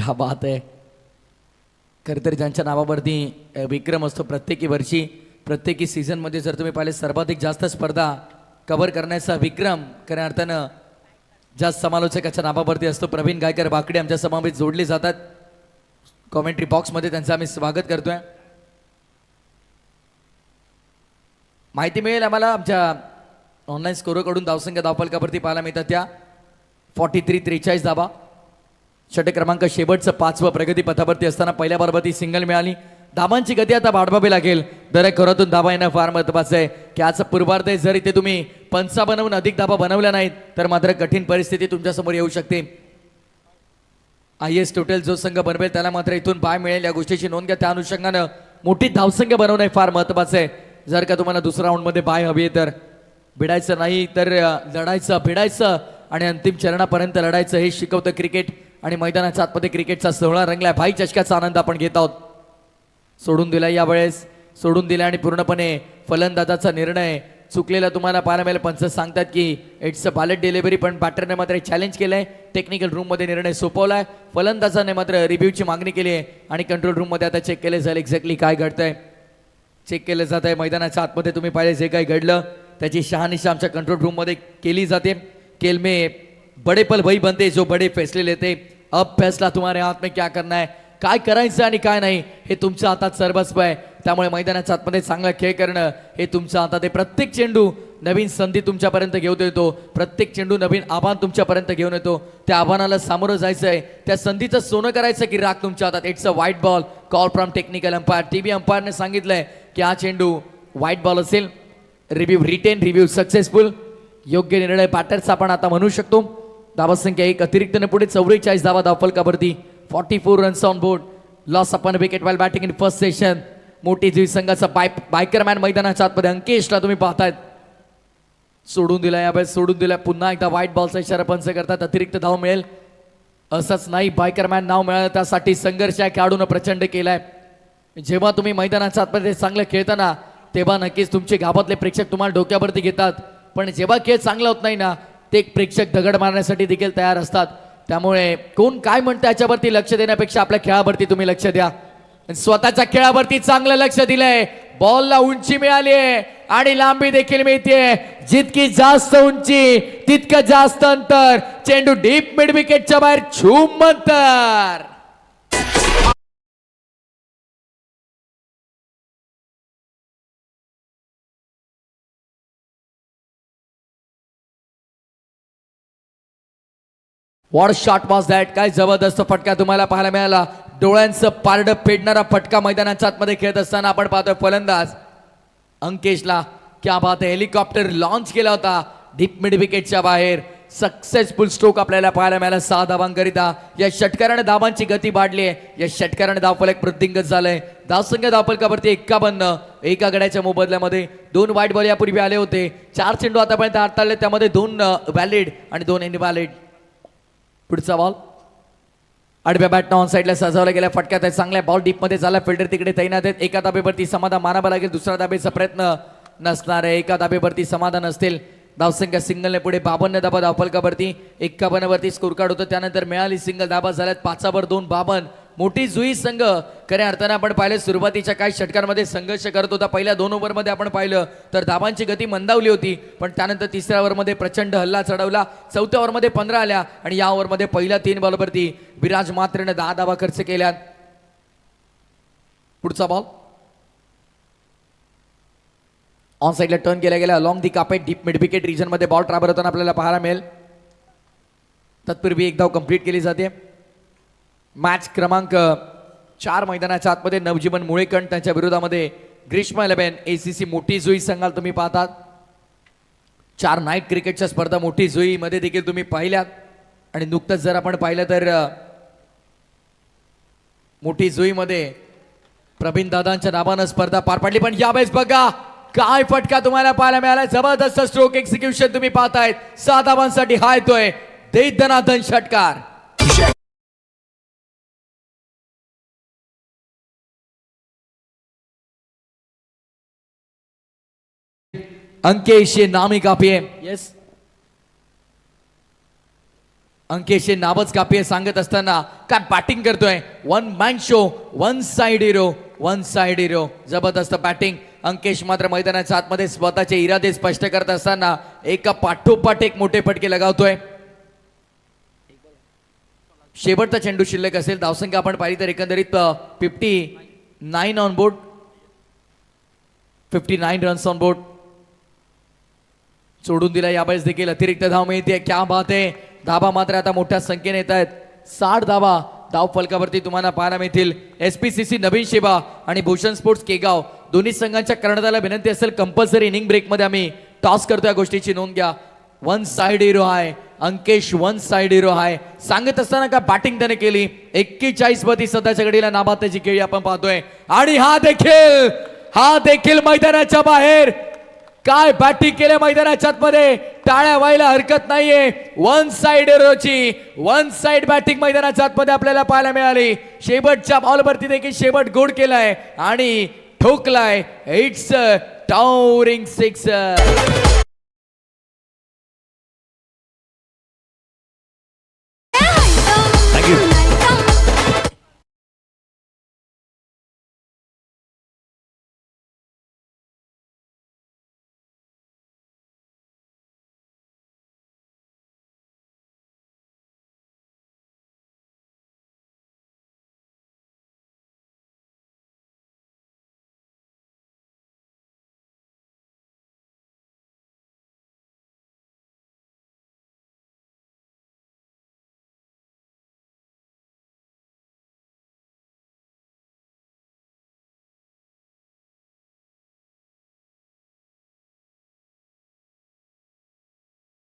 क्या बात आहे. खरं तर ज्यांच्या नावावरती विक्रम असतो प्रत्येकी वर्षी प्रत्येकी सीझनमध्ये जर तुम्ही पाहिले सर्वाधिक जास्त स्पर्धा कव्हर करण्याचा विक्रम खऱ्या अर्थानं ज्या समालोचकाच्या नावावरती असतो. प्रवीण गायकर बाकडे आमच्या समावेश जोडले जातात. कॉमेंट्री बॉक्समध्ये त्यांचं आम्ही स्वागत करतोय. माहिती मिळेल आम्हाला आमच्या ऑनलाईन स्कोरकडून धावसंख्या धावफलकावरती पाहायला मिळतात त्या 43-43 धावा. षटक क्रमांक शेवटचं 5वं प्रगती पथावरती असताना पहिल्या बॉलवरती सिंगल मिळाली. धाबांची गती आता वाढवावी लागेल. दर खरोतून धाबा येणं फार महत्वाचं आहे की आज पूर्वार्ध जर इथे तुम्ही 55 अधिक धाबा बनवल्या नाहीत तर मात्र कठीण परिस्थिती तुमच्यासमोर येऊ शकते. IS टोटल जो संघ बनवेल त्याला मात्र इथून पाय मिळेल या गोष्टीची नोंद घ्या. त्या अनुषंगानं मोठी धावसंख्या बनवणं फार महत्वाचं आहे. जर का तुम्हाला दुसऱ्या राऊंडमध्ये बाय हवी तर भिडायचं नाही तर लढायचं भिडायचं आणि अंतिम चरणापर्यंत लढायचं हे शिकवतं क्रिकेट. आणि मैदानाच्या आतमध्ये क्रिकेटचा सोहळा रंगलाय. भाई चषकाचा आनंद आपण घेत आहोत. सोडून दिला यावेळेस सोडून दिला आणि पूर्णपणे फलंदाजाचा निर्णय चुकलेला तुम्हाला पाहायला मिळेल. पंच सांगतात की इट्स अ बॅलेट डिलिव्हरी पण बॅटरने मात्र चॅलेंज केलंय. टेक्निकल रूममध्ये निर्णय सोपवलाय. फलंदाजाने मात्र रिव्ह्यूची मागणी केली आहे आणि कंट्रोल रूममध्ये आता चेक केले जाईल एक्झॅक्टली काय घडतंय. चेक केलं जात आहे. मैदानाच्या आतमध्ये तुम्ही पाहिले जे काही घडलं त्याची शहानिशा आमच्या कंट्रोल रूममध्ये केली जाते. खेल में बड़े पल वही बनते जो बड़े फैसले लेते. अब फैसला तुम्हारे हाथ में क्या करना है. काय करायचं आणि काय नाही हे तुमच्या हातात सर्वस्व आहे. त्यामुळे मैदानाच्या आतमध्ये चांगला खेळ करणं हे तुमच्या हातात आहे. प्रत्येक चेंडू नवीन संधी तुमच्यापर्यंत घेऊन येतो. प्रत्येक चेंडू नवीन आव्हान तुमच्यापर्यंत घेऊन येतो. त्या आव्हानाला सामोरं जायचं आहे. त्या संधीचं सोनं करायचं की राख तुमच्या हातात. It's a wide ball call from technical umpire. TV अंपायरने सांगितलंय की हा चेंडू व्हाईट बॉल असेल. Review successful. योग्य निर्णय बॅटरचा आपण आता म्हणू शकतो. धावा संख्या 1 अतिरिक्तने पुढे 44 धावा धावफलकावरती. 44 runs on board. Loss upon wicket while batting in first session. मोठी जुई संघाचा बायकरमॅन मैदानाच्या आतमध्ये अंकेशला तुम्ही पाहतायत. सोडून दिला यावेळेस सोडून दिला. पुन्हा एकदा व्हाईट बॉलचा इशारा पंच करतात. अतिरिक्त धाव मिळेल असंच नाही. बायकरमॅन नाव मिळालं त्यासाठी संघर्ष या खेळाडूनं प्रचंड केलाय. जेव्हा तुम्ही मैदानाच्या आतमध्ये चांगलं खेळताना तेव्हा नक्कीच तुमचे गावातले प्रेक्षक तुम्हाला डोक्यावरती घेतात. पण जेव्हा खेळ चांगला होत नाही ना ते एक प्रेक्षक दगड मारण्यासाठी देखील तयार असतात. त्यामुळे कोण काय म्हणतं याच्यावरती लक्ष देण्यापेक्षा आपल्या खेळावरती तुम्ही लक्ष द्या. स्वतःच्या खेळावरती चांगलं लक्ष दिलंय. बॉलला उंची मिळाली आहे आणि लांबी देखील मिळते. जितकी जास्त उंची तितकं जास्त अंतर. चेंडू डीप मिड विकेटच्या बाहेर छूम अंतर. What shot was that. काय जबरदस्त फटका तुम्हाला पाहायला मिळाला. डोळ्यांचं पारडं पेडणारा फटका मैदानाच्या आतमध्ये खेळत असताना आपण पाहतोय फलंदाज अंकेशला क्या बात आहे. हेलिकॉप्टर लॉन्च केला होता डीप मिड विकेटच्या बाहेर. सक्सेसफुल स्ट्रोक आपल्याला पाहायला मिळाला 6 धावांकरिता. या षटकाराने धावांची गती वाढली आहे. या षटकाराने धावफलक वृद्धिंगत झालंय. धावसंख्या धावफलकावरती 51. एका गड्याच्या मोबदल्यामध्ये 2 व्हाईट बॉल यापूर्वी आले होते. 4 चेंडू आतापर्यंत हाताळले त्यामध्ये 2 व्हॅलिड आणि 2 इनव्हॅलिड. पुढचा बॉल आडव्या बॅटनं ऑन साईडला सजवला गेला. फटक्यात आहे चांगल्या. बॉल डीप मध्ये झाला. फिल्डर तिकडे तैनात आहेत. एका धाबेवरती समाधान मानावं लागेल. दुसऱ्या धाबेचा प्रयत्न नसणार आहे. एका धाबेवरती समाधान असतील. धावसंख्या सिंगलने पुढे 52 धाबा धावफलकावरती. 51 वरती स्कोर कार्ड होतं. त्यानंतर मिळाली सिंगल धाबा झाल्यात 5वर 2 52. मोठी जुई संघ खऱ्या अर्थानं आपण पाहिलं सुरुवातीच्या काही षटकांमध्ये संघर्ष करत होता. पहिल्या 2 ओव्हरमध्ये आपण पाहिलं तर धाबांची गती मंदावली होती. पण त्यानंतर तिसऱ्या ओव्हरमध्ये प्रचंड हल्ला चढवला. चौथ्या ओव्हरमध्ये 15 आल्या आणि या ओव्हरमध्ये पहिल्या 3 बॉलवरती विराज मात्रेने 10 धाबा खर्च केल्यात. पुढचा बॉल ऑन साइडला टर्न केला गेला. Along the carpet deep mid wicket region मध्ये बॉल ट्रॅव्हल होताना आपल्याला पाहायला मिळेल. तत्पूर्वी एक धाव कंप्लीट केली जाते. मॅच क्रमांक 4 मैदानाच्या आतमध्ये नवजीवन मुळेकण त्यांच्या विरोधामध्ये ग्रीष्म 11 ACC मोठी जुई संघाल तुम्ही पाहतात. 4 नाईट क्रिकेटच्या स्पर्धा मोठी जुई मध्ये देखील तुम्ही पाहिल्यात. आणि नुकतंच जर आपण पाहिलं तर मोठी जुई मध्ये प्रवीण दादांच्या नावानं स्पर्धा पार पडली. पण यावेळेस बघा काय फटका तुम्हाला पाहायला मिळाला. जबरदस्त स्ट्रोक एक्झिक्युशन तुम्ही पाहतायत. 6 धावांसाठी हा येतोय दैदनादन षटकार. अंकेश ये नामी काफी है. यस अंकेशचे नावच कापी सांगत असताना काय बॅटिंग करतोय. One man show, one side hero, one side hero. जबरदस्त बॅटिंग. अंकेश मात्र मैदानाच्या आतमध्ये स्वतःचे इरादे स्पष्ट करत असताना एका पाठोपाठ एक मोठे फटके लगावतोय. शेवटचा चेंडू शिल्लक असेल. धावसंख्या आपण पाहिली तर एकंदरीत 59 on board, 59 runs on board. सोडून दिला यावेळेस देखील अतिरिक्त धाव मिळते. क्या बात आहे. धाबा मात्र आता मोठ्या संख्येने येत आहेत. 60 धाबा धाव फलकावरती तुम्हाला पाहायला मिळतील. SPCC नवीन शेवा आणि भूषण स्पोर्ट्स केगाव दोन्ही संघांच्या कर्णधाराला विनंती असेल कंपल्सरी इनिंग ब्रेक मध्ये आम्ही टॉस करतो. या गोष्टीची नोंद घ्या. वन साइड हिरो आहे अंकेश, वन साइड हिरो आहे. सांगत असताना का बॅटिंग त्याने केली. 41 वरती सध्याच्या घडीला नाबादची खेळी आपण पाहतोय. आणि हा देखील मैदानाच्या बाहेर. काय बॅटिंग केले मैदानाच्या आतमध्ये. टाळ्या व्हायला हरकत नाहीये. वन साइड हिरोची वन साइड बॅटिंग मैदानाच्या आतमध्ये आपल्याला पाहायला मिळाली. शेवटच्या बॉलवरती देखील शेवट गोड केलाय आणि ठोकलाय. It's towering sixer.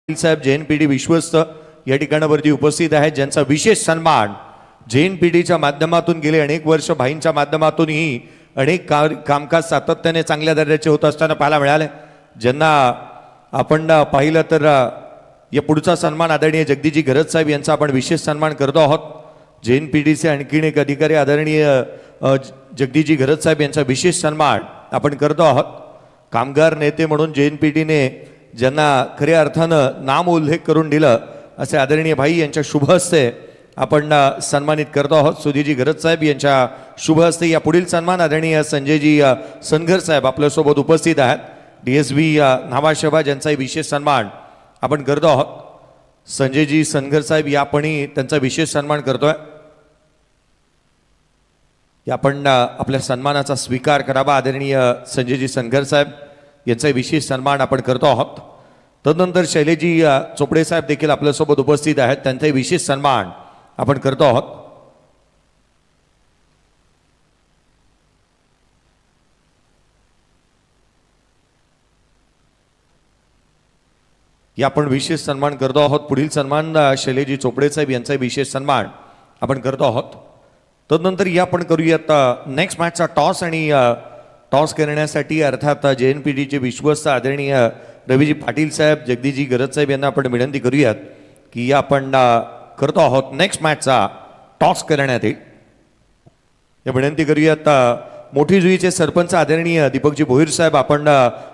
साहेब JNPT विश्वस्त या ठिकाणावरती उपस्थित आहेत, ज्यांचा विशेष सन्मान JNPTच्या माध्यमातून गेले अनेक वर्ष भाईंच्या माध्यमातूनही अनेक कामकाज सातत्याने चांगल्या दर्जाचे होत असताना पाहायला मिळाले. ज्यांना आपण पाहिलं तर या पुढचा सन्मान आदरणीय जगदीजी घरत साहेब यांचा आपण विशेष सन्मान करतो आहोत. JNPTचे आणखीन एक अधिकारी आदरणीय जगदीजी घरत साहेब यांचा विशेष सन्मान आपण करतो आहोत. कामगार नेते म्हणून JNPTने ज्यांना खऱ्या अर्थानं नाम उल्लेख करून दिलं असे आदरणीय भाई यांच्या शुभ हस्ते आपण सन्मानित करतो आहोत. सुधीजी घरत साहेब यांच्या शुभ हस्ते या पुढील सन्मान आदरणीय संजयजी सनगर साहेब आपल्यासोबत उपस्थित आहेत. DSB नावाशेवा ज्यांचाही विशेष सन्मान आपण करतो आहोत. संजयजी सनगर साहेब यापणी त्यांचा विशेष सन्मान करतोय. आपण आपल्या सन्मानाचा स्वीकार करावा. आदरणीय संजयजी सनगर साहेब यांचा विशेष सन्मान आपण करतो आहोत. तदनंतर शैलेजी चोपडे साहेब देखील आपल्यासोबत उपस्थित आहेत. त्यांचाही विशेष सन्मान आपण करतो आहोत. या आपण विशेष सन्मान करतो आहोत. पुढील सन्मान शैलेजी चोपडे साहेब यांचा विशेष सन्मान आपण करतो आहोत. तदनंतर या आपण करूयात नेक्स्ट मॅचचा टॉस. आणि टॉस करण्यासाठी अर्थात JNPTचे विश्वस्त आदरणीय रवीजी पाटील साहेब, जगदीजी घरत साहेब यांना आपण विनंती करूयात की या आपण करतो आहोत नेक्स्ट मॅचचा टॉस करण्यात येईल. या विनंती करूयात. मोठी जुईचे सरपंच आदरणीय दीपकजी भोईर साहेब आपण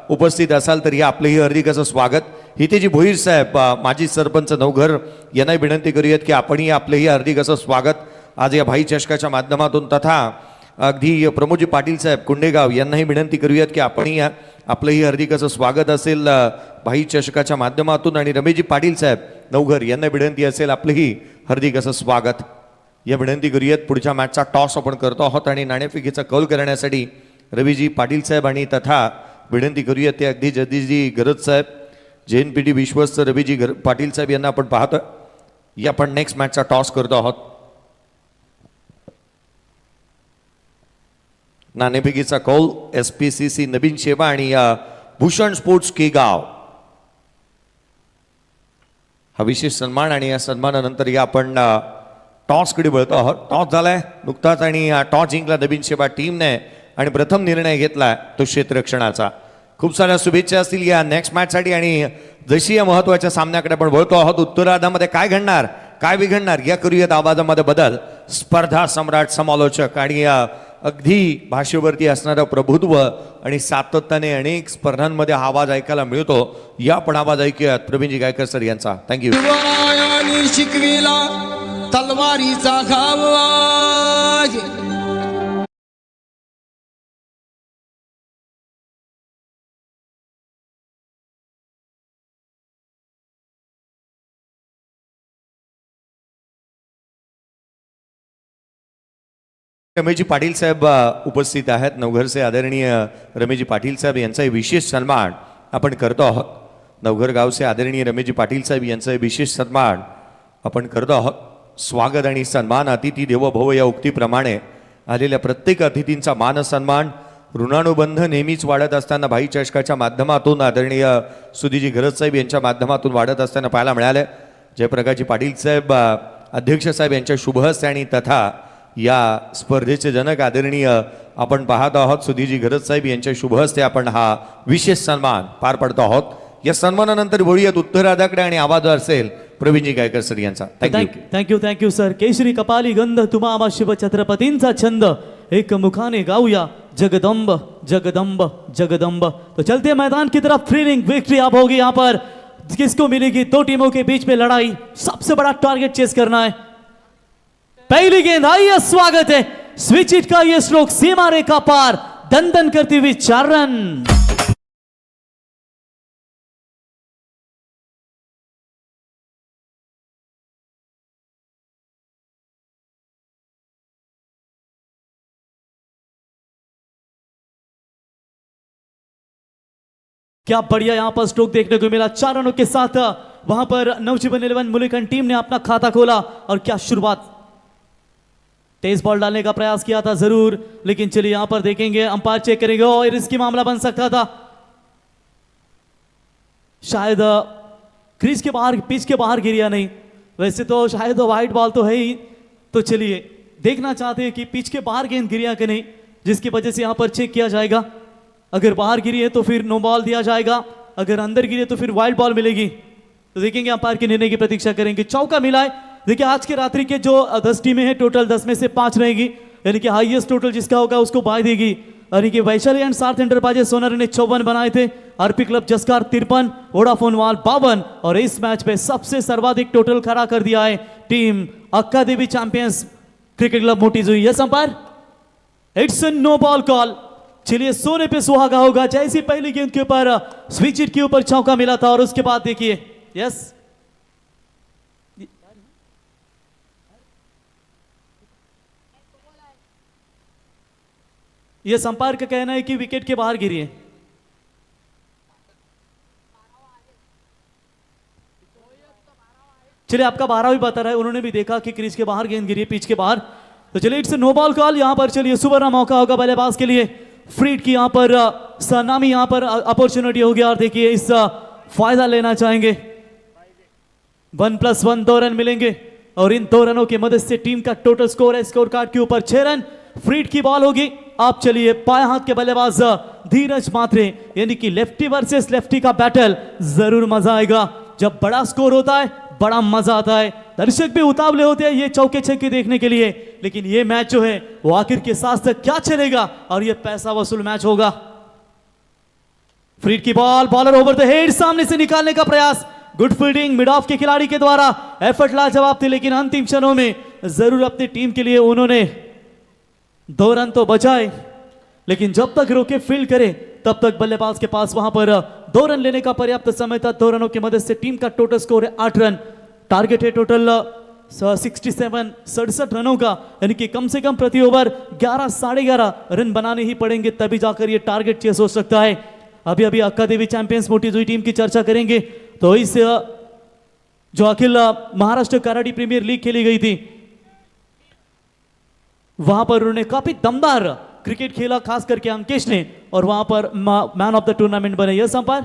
उपस्थित असाल तर या आपलंही हार्दिक असं स्वागत. हितेजी भोईर साहेब माजी सरपंच नवघर यांना विनंती करूयात की आपणही आपलंही हार्दिक असं स्वागत आज या भाई चषकाच्या माध्यमातून. तथा अगदी प्रमोदजी पाटील साहेब कुंडेगाव यांनाही विनंती करूयात की आपणही आपलंही हार्दिक असं स्वागत असेल भाई चषकाच्या माध्यमातून. आणि रमेशजी पाटील साहेब नवघर यांना विनंती असेल आपलंही हार्दिक असं स्वागत. या विनंती करूयात. पुढच्या मॅचचा टॉस आपण करतो आहोत आणि नाणेफेकीचा कौल करण्यासाठी रवीजी पाटील साहेब आणि तथा विनंती करूयात ते अगदी जगदीशजी घरत साहेब, JNPT विश्वस्त रवीजी पाटील साहेब यांना आपण पाहतो. या आपण नेक्स्ट मॅचचा टॉस करतो आहोत. नाणेफेकीचा कौल SPCC नवीन शेवा आणि भूषण स्पोर्ट्स केगाव हा विशेष सन्मान. आणि या सन्मानानंतर या आपण टॉसकडे वळतो आहोत. टॉस झालाय नुकताच आणि टॉस जिंकला नवीन सेवा टीमने आणि प्रथम निर्णय घेतलाय तो क्षेत्ररक्षणाचा. खूप साऱ्या शुभेच्छा असतील या नेक्स्ट मॅचसाठी. आणि जशी या महत्त्वाच्या सामन्याकडे आपण वळतो आहोत, उत्तरार्धामध्ये काय घडणार काय बिघडणार या करूयात आवाजामध्ये बदल. स्पर्धा सम्राट समालोचक आणि अगदी भाषेवरती असणारं प्रभुत्व आणि सातत्याने अनेक स्पर्धांमध्ये हा आवाज ऐकायला मिळतो. या पण आवाज ऐकूयात प्रवीणजी गायकर सर यांचा. थँक्यू. आईने शिकविला तलवारीचा घाव आहे. रमेशजी पाटील साहेब उपस्थित आहेत. नवघरचे आदरणीय रमेशजी पाटील साहेब यांचा विशेष सन्मान आपण करतो आहोत. नवघर गावचे आदरणीय रमेशजी पाटील साहेब यांचा विशेष सन्मान आपण करतो आहोत. स्वागत आणि सन्मान अतिथी देवो भव या उक्तीप्रमाणे आलेल्या प्रत्येक अतिथींचा मान सन्मान ऋणानुबंध नेहमीच वाढत असताना भाई चषकाच्या माध्यमातून आदरणीय सुधीजी घरत साहेब यांच्या माध्यमातून वाढत असताना पाहायला मिळाले. जयप्रकाशजी पाटील साहेब अध्यक्ष साहेब यांच्या शुभ हस्ते आणि तथा या स्पर्धेचे जनक आदरणीय आपण पाहत आहोत सुधीजी घरत साहेब यांच्या शुभ हस्ते आपण हा विशेष सन्मान पार पडतो आहोत. या सन्मानानंतर बोलूयात उत्तरादाकडे आणि आवाज असेल प्रवीणजी गायकर सर यांचा. Thank you sir. केशरी कपाली गंध तुम्हा शिव छत्रपतींचा छंद एक मुखाने गाऊया जगदंब जगदंब जगदंब. तो चलते मैदान की तरफ थ्रिलिंग विक्ट्री अब होगी. यहाँ पर किसको मिलेगी? दो टीमों के बीच में लड़ाई. सबसे बड़ा टारगेट चेस करना है. पहली गेंद आई है. स्वागत है. स्विच हिट का ये स्ट्रोक सीमा रेखा पार दन दन करती हुई 4 रन. क्या बढ़िया यहां पर स्ट्रोक देखने को मिला. 4 रनों के साथ वहां पर नवजीवन 11 मुलिकन टीम ने अपना खाता खोला. और क्या शुरुआत. तेज बॉल डालने का प्रयास किया था जरूर, लेकिन चलिए यहां पर देखेंगे. अंपायर चेक करेंगे और रिस्की मामला बन सकता था. शायद क्रीज के बाहर पिच के बाहर गिरिया नहीं. वैसे तो शायद वाइट बॉल तो है ही. तो चलिए देखना चाहते हैं कि पिच के बाहर गेंद गिरिया कि नहीं, जिसकी वजह से यहां पर चेक किया जाएगा. अगर बाहर गिरी है तो फिर नो बॉल दिया जाएगा. अगर अंदर गिरी है तो फिर वाइल्ड बॉल मिलेगी. तो देखेंगे अंपायर के निर्णय की प्रतीक्षा करेंगे. चौका मिला है. देखिए आज के रात्रि के जो 10 टीमें हैं टोटल 10 में से 5 रहेगी, यानी कि हाईएस्ट टोटल जिसका होगा उसको बाय देगी. यानी कि वैशाली एंड सार्थ एंटरप्राइजेस सोनार ने 54 बनाए थे. आरपी क्लब जसकार 53, वोडाफोन वाल 52. और इस मैच में सबसे सर्वाधिक टोटल खड़ा कर दिया है टीम अक्का देवी चैंपियंस क्रिकेट क्लब मोटी जुई. Yes umpire, it's a no ball call. चलिए सोने पे सुहागा होगा. जैसी पहली गेंद के ऊपर स्विच हिट के ऊपर चौका मिला था और उसके बाद देखिए यस ये अंपायर का कहना है कि विकेट के बाहर गिरी है. चलिए आपका 12 भी बता रहा है. उन्होंने भी देखा कि क्रीज के बाहर गेंद गिरी है, पिच के बाहर. तो चलिए इट्स नो बॉल कॉल. यहां पर चलिए सुवर्ण मौका होगा बल्लेबाज के लिए. फ्रीड की यहां पर सनामी यहां पर अपॉर्चुनिटी होगी. और देखिए इस फायदा लेना चाहेंगे. 1+1 2 रन मिलेंगे और इन 2 रनों की मदद से टीम का टोटल स्कोर है स्कोर कार्ड के ऊपर 6 रन. फ्रीड की बॉल होगी. आप चलिए बाएं हाथ के बल्लेबाज धीरज मात्रे, यानी कि लेफ्टी वर्सेस लेफ्टी का बैटल. जरूर मजा आएगा. जब बड़ा स्कोर होता है बड़ा मजा आता है. दर्शक भी उतावले होते हैं ये चौके छक्के देखने के लिए. लेकिन ये मैच जो है वो आखिर के साथ तक क्या चलेगा और ये पैसा वसूल मैच होगा. फ्रीड की ball, bowler over the head, सामने से निकालने का प्रयास. गुड फील्डिंग मिड ऑफ के खिलाड़ी के द्वारा. एफर्ट लाजवाब थे, लेकिन अंतिम क्षणों में जरूर अपनी टीम के लिए उन्होंने 2 रन तो बचाए. लेकिन जब तक रोके फील्ड करे तब तक बल्लेबाज के पास वहां पर 2 रन लेने का पर्याप्त समय था. 2 रनों की मदद से टीम का टोटल स्कोर है 8 रन. टारगेट है टोटल 67 रनों का, यानी कि कम से कम प्रति ओवर 11 साढ़े 11 रन बनाने ही पड़ेंगे, तभी जाकर ये टारगेट चेस हो सकता है. अभी अभी अक्का देवी चैंपियंस मोटी जुई टीम की चर्चा करेंगे. तो इस जो अखिल महाराष्ट्र कराटे प्रीमियर लीग खेली गई थी वहां पर उन्होंने काफी दमदार क्रिकेट खेला, खास करके अंकेश ने, और वहां पर मैन ऑफ द टूर्नामेंट बने. Yes umpire.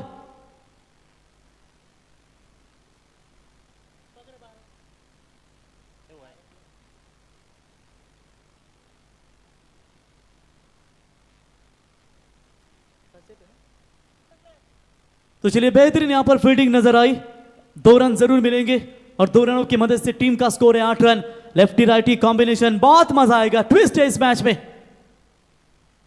तो चलिए बेहतरीन यहां पर फील्डिंग नजर आई. 2 रन जरूर मिलेंगे और 2 रनों की मदद से टीम का स्कोर है 8 रन. लेफ्टी राइटी कॉम्बिनेशन, बहुत मजा आएगा. ट्विस्ट है इस मैच में.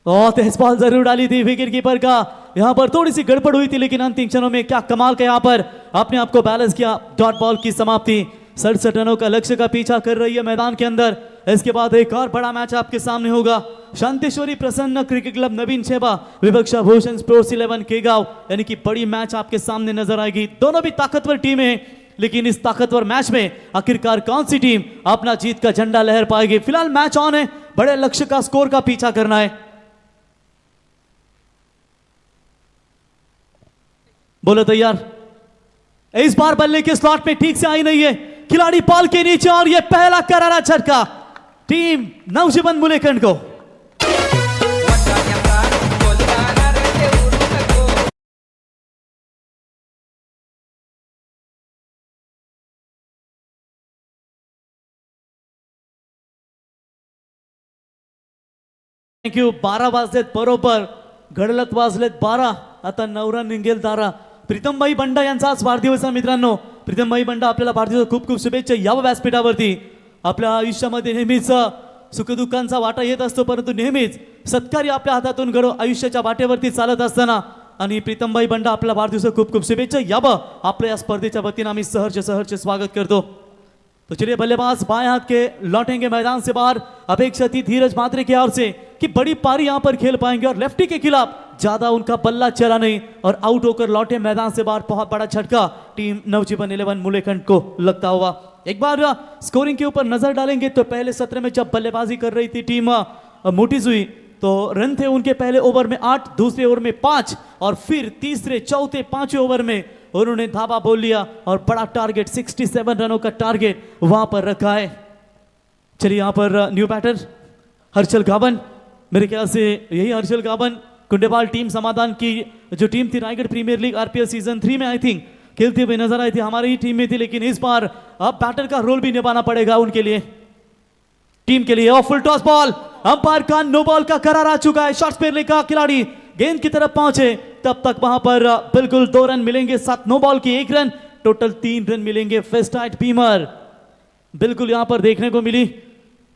और तेज बॉल जरूर डाली थी विकेट कीपर का. यहां पर थोड़ी सी गड़बड़ हुई थी, लेकिन अंतिम क्षणों में क्या कमाल का यहां पर अपने आप को बैलेंस किया. डॉट बॉल की समाप्ति. 67 रनों का लक्ष्य का पीछा कर रही है मैदान के अंदर। इसके बाद एक और बड़ा मैच आपके सामने होगा। शांतेश्वरी प्रसन्न क्रिकेट क्लब नवीन छेबा विवक्षा भूषण स्पोर्ट्स 11 केगांव, यानी कि बड़ी मैच आपके सामने नजर आएगी। दोनों भी ताकतवर टीमें हैं, लेकिन इस ताकतवर मैच में आखिरकार कौन सी टीम अपना जीत का झंडा लहर पाएगी। फिलहाल मैच ऑन है, बड़े लक्ष्य का स्कोर का पीछा करना है। बोलो तैयार। इस बार बल्ले के स्लॉट में ठीक से आई नहीं है, खिलाड़ी बॉल के नीचे, और यह पहला करारा झटका टीम नवजीवन मुलेखंड को। Thank you. 12 वाजलेत बरोबर, घडलत वाजलेत 12, आता 9 रन निघेल तारा। प्रीतमभाई बंडा यांचा आज वाढदिवस आहे मित्रांनो। प्रीतमभाई बंडा आपल्याला वाढदिवस खूप खूप शुभेच्छा। या व्यासपीठावरती आपल्या आयुष्यामध्ये नेहमीच सुखदुःखांचा वाटा येत असतो, परंतु नेहमीच सत्कार्य आपल्या हातातून घडो आयुष्याच्या वाटेवरती चालत असताना, आणि प्रीतमभाई बंडा आपल्या वाढदिवस खूप खूप शुभेच्छा। यावं आपल्या या स्पर्धेच्या वतीनं आम्ही सहर्ष स्वागत करतो। तो चलिए, बल्लेबाज बाएं हाथ के लौटेंगे मैदान से बाहर। अपेक्षा थी धीरज मात्रे की ओर से कि बड़ी पारी यहां पर खेल पाएंगे, और लेफ्टी के खिलाफ ज्यादा उनका बल्ला चला नहीं और आउट होकर लौटे मैदान से बाहर। बहुत बड़ा झटका टीम नवजीवन 11 मुलेखंड को लगता हुआ। एक बार स्कोरिंग के ऊपर नजर डालेंगे तो पहले सत्र में जब बल्लेबाजी कर रही थी टीम मोटीजुई, तो रन थे उनके पहले ओवर में 8, दूसरे ओवर में 5, और फिर तीसरे, चौथे, पांचवें ओवर में उन्होंने धावा बोल लिया और बड़ा टारगेट 67 रनों का टारगेट वहां पर रखा है। चलिए, यहां पर न्यू बैटर हर्षल गावन, मेरे ख्याल से यही हर्षल गावन कुंडेबाल टीम समाधान की जो टीम थी Raigarh premier league RPL season 3 में आई थिंक खेलते हुए नजर आई थी, हमारी ही टीम में थी, लेकिन इस बार अब बैटर का रोल भी निभाना पड़ेगा उनके लिए, टीम के लिए। और फुल टॉस बॉल, अंपायर का नो बॉल का करार आ चुका है। शॉट्स फेरने का खिलाड़ी गेंद की तरफ पहुंचे, तब तक वहां पर बिल्कुल 2 रन मिलेंगे, 7 नो बॉल की 1 रन, टोटल 3 रन मिलेंगे। फेस्टाइट बीमर बिल्कुल यहां पर देखने को मिली,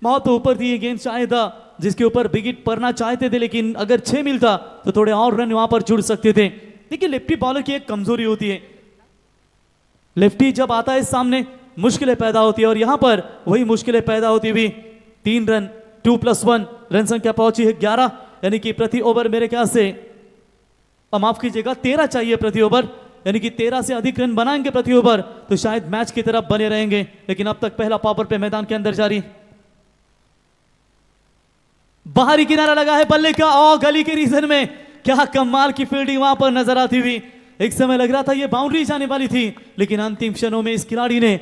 बहुत ऊपर थी ये गेंद, शायद जिसके ऊपर विकेट पड़ना चाहते थे, लेकिन अगर 6 मिलता तो थोड़े और रन वहां पर जुड़ सकते थे। देखिए, लेफ्टी बॉलर की एक कमजोरी होती है, लेफ्टी जब आता है सामने मुश्किलें पैदा होती है, और यहां पर वही मुश्किलें पैदा होती हुई 3 रन, 2+1 रन संख्या पहुंची है 11, यानी कि प्रति ओवर मेरे ख्याल से माफ कीजिएगा 13 चाहिए प्रति ओवर, यानी कि 13 से अधिक रन बनाएंगे प्रति ओवर तो शायद मैच की तरफ बने रहेंगे। लेकिन अब तक पहला पावर पे मैदान के अंदर जारी, बाहरी किनारा लगा है बल्ले का, और गली के रीजन में क्या कमाल की फील्डिंग वहां पर नजर आती हुई। एक समय लग रहा था ये बाउंड्री जाने वाली थी, लेकिन अंतिम क्षणों में इस खिलाड़ी ने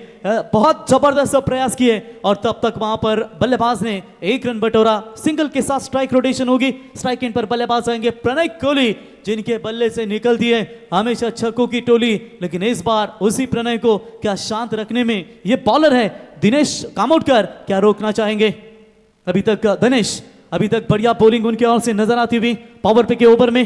बहुत जबरदस्त प्रयास किए, और तब तक वहां पर बल्लेबाज ने 1 रन बटोरा। सिंगल के साथ स्ट्राइक रोटेशन होगी, स्ट्राइक एंड पर बल्लेबाज आएंगे प्रणय कोहली, जिनके बल्ले से निकलती है हमेशा छक्कों की टोली, लेकिन इस बार उसी प्रणय को क्या शांत रखने में ये बॉलर है दिनेश कामोटकर क्या रोकना चाहेंगे। अभी तक बढ़िया बॉलिंग उनकी ओर से नजर आती हुई। पावर पे के ओवर में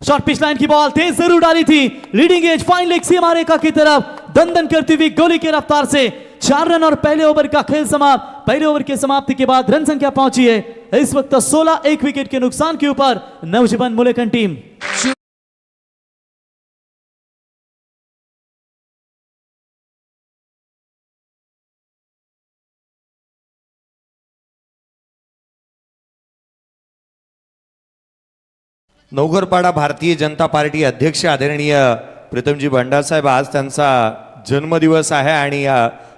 शॉर्ट पिच लाइन की बॉल तेज जरूर डाली थी, लीडिंग एज फाइन लेग सीमा रेखा की तरफ दंदन करती हुई गोली की रफ्तार से 4 रन, और पहले ओवर का खेल समाप्त। पहले ओवर की समाप्ति के बाद रन संख्या पहुंची है इस वक्त 16, 1 विकेट के नुकसान के ऊपर नवजीवन मुलेखंड टीम। नवघरपाडा भारतीय जनता पार्टी अध्यक्ष आदरणीय प्रीतमजी बंडा साहेब, आज त्यांचा जन्मदिवस आहे, आणि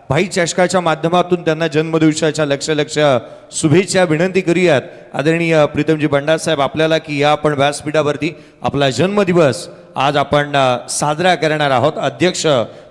भाई चषकाच्या माध्यमातून त्यांना जन्मदिवसाच्या लक्ष शुभेच्छा विनंती करूयात आदरणीय प्रीतमजी बंडा साहेब आपल्याला की या आपण व्यासपीठावरती आपला जन्मदिवस आज आपण साजरा करणार आहोत। अध्यक्ष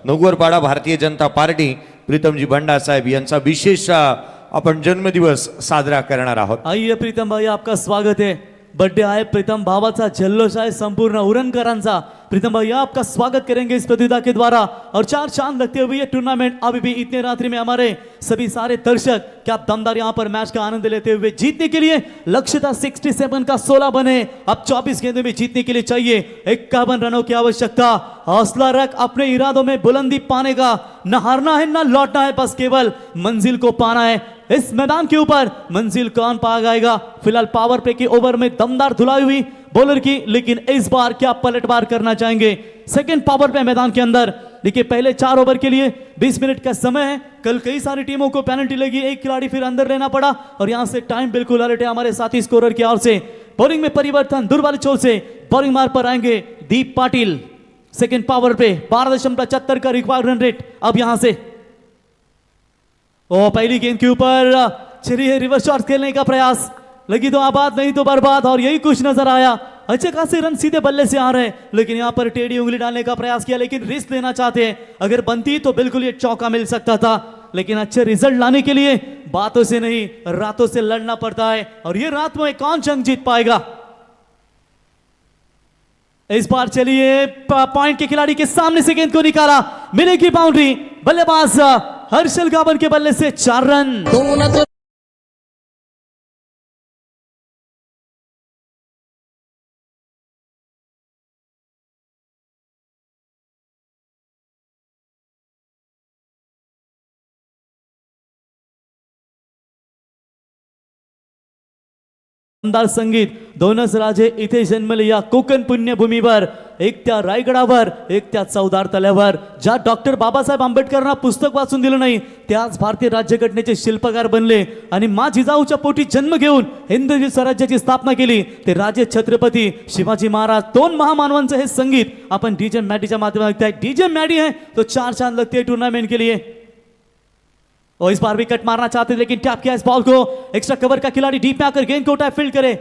नवघरपाडा भारतीय जनता पार्टी प्रीतमजी बंडा साहेब यांचा विशेष आपण जन्मदिवस साजरा करणार आहोत। आइए प्रीतम भाई, आपका स्वागत है। बर्थडे आहे प्रीतम भावाचा, जल्लोष आहे संपूर्ण उरणकरांचा। प्रीतम भाई, आपका स्वागत करेंगे इस प्रतियोगिता के द्वारा, और 4 चांद लगते हुए ये टूर्नामेंट अभी भी इतने रात्रि में हमारे सभी सारे दर्शक क्या दमदार यहाँ पर मैच का आनंद लेते हुए जीतने के लिए लक्ष्य था 67 का 16 बने, अब 24 गेंदों में जीतने के लिए चाहिए 51 रनों की आवश्यकता। हौसला रख, अपने इरादों में बुलंदी पाने का, न हारना है न लौटना है, बस केवल मंजिल को पाना है। इस मैदान के ऊपर मंजिल कौन पा जाएगा। फिलहाल पावर प्ले के ओवर में दमदार धुलाई हुई बॉलर की, लेकिन इस बार क्या पलटवार करना चाहेंगे। सेकंड पावर प्ले मैदान के अंदर देखिए पहले 4 ओवर के लिए 20 मिनट का समय है। कल कई सारी टीमों को पेनल्टी लगी, एक खिलाड़ी फिर अंदर लेना पड़ा और यहां से टाइम बिल्कुल अलर्ट है हमारे साथी स्कोरर की ओर से। बॉलिंग में परिवर्तन, दूर वाले छोर से बॉलिंग मार पर आएंगे दीप पाटिल। सेकंड पावर पे 12.74 का रिक्वायर्ड रन रेट। अब यहां से पहली गेंद के ऊपर चलिए रिवर्स शॉट खेलने का प्रयास, लगी तो आबाद नहीं तो बर्बाद, और यही कुछ नजर आया। अच्छे खासे रन सीधे बल्ले से आ रहे हैं, लेकिन यहां पर टेढ़ी उंगली डालने का प्रयास किया, लेकिन रिस्क लेना चाहते हैं। अगर बनती तो बिल्कुल ये चौका मिल सकता था, लेकिन अच्छे रिजल्ट लाने के लिए बातों से नहीं रातों से लड़ना पड़ता है, और ये रात में कौन जंग जीत पाएगा। इस बार चलिए पॉइंट के खिलाड़ी के सामने से गेंद को निकाला, मिलेगी बाउंड्री। बल्लेबाज हर्षल गाबर के बल्ले से 4 रन। शानदार संगीत दोनच राजे इथे जन्मले या कोकण पुण्यभूमीवर, एक त्या रायगडावर एक त्या चौदार तल्यावर। ज्या डॉक्टर बाबासाहेब आंबेडकरांना पुस्तक वाचून दिलं नाही त्याच भारतीय राज्यघटनेचे शिल्पकार बनले आणि मा जिजाऊच्या पोटी जन्म घेऊन हिंदवी स्वराज्याची स्थापना केली ते राजे छत्रपती शिवाजी महाराज। 2 महामानवांचं हे संगीत आपण डीजे मॅडीच्या माध्यमातून, डीजे मॅडी है तो 4 चांद लगते हैं टूर्नामेंट के लिए। और इस बार भी कट मारना चाहते थे, लेकिन टैप किया इस बॉल को। एक्स्ट्रा कवर का खिलाड़ी डीप में आकर गेंद को उठाए, फील्ड करे।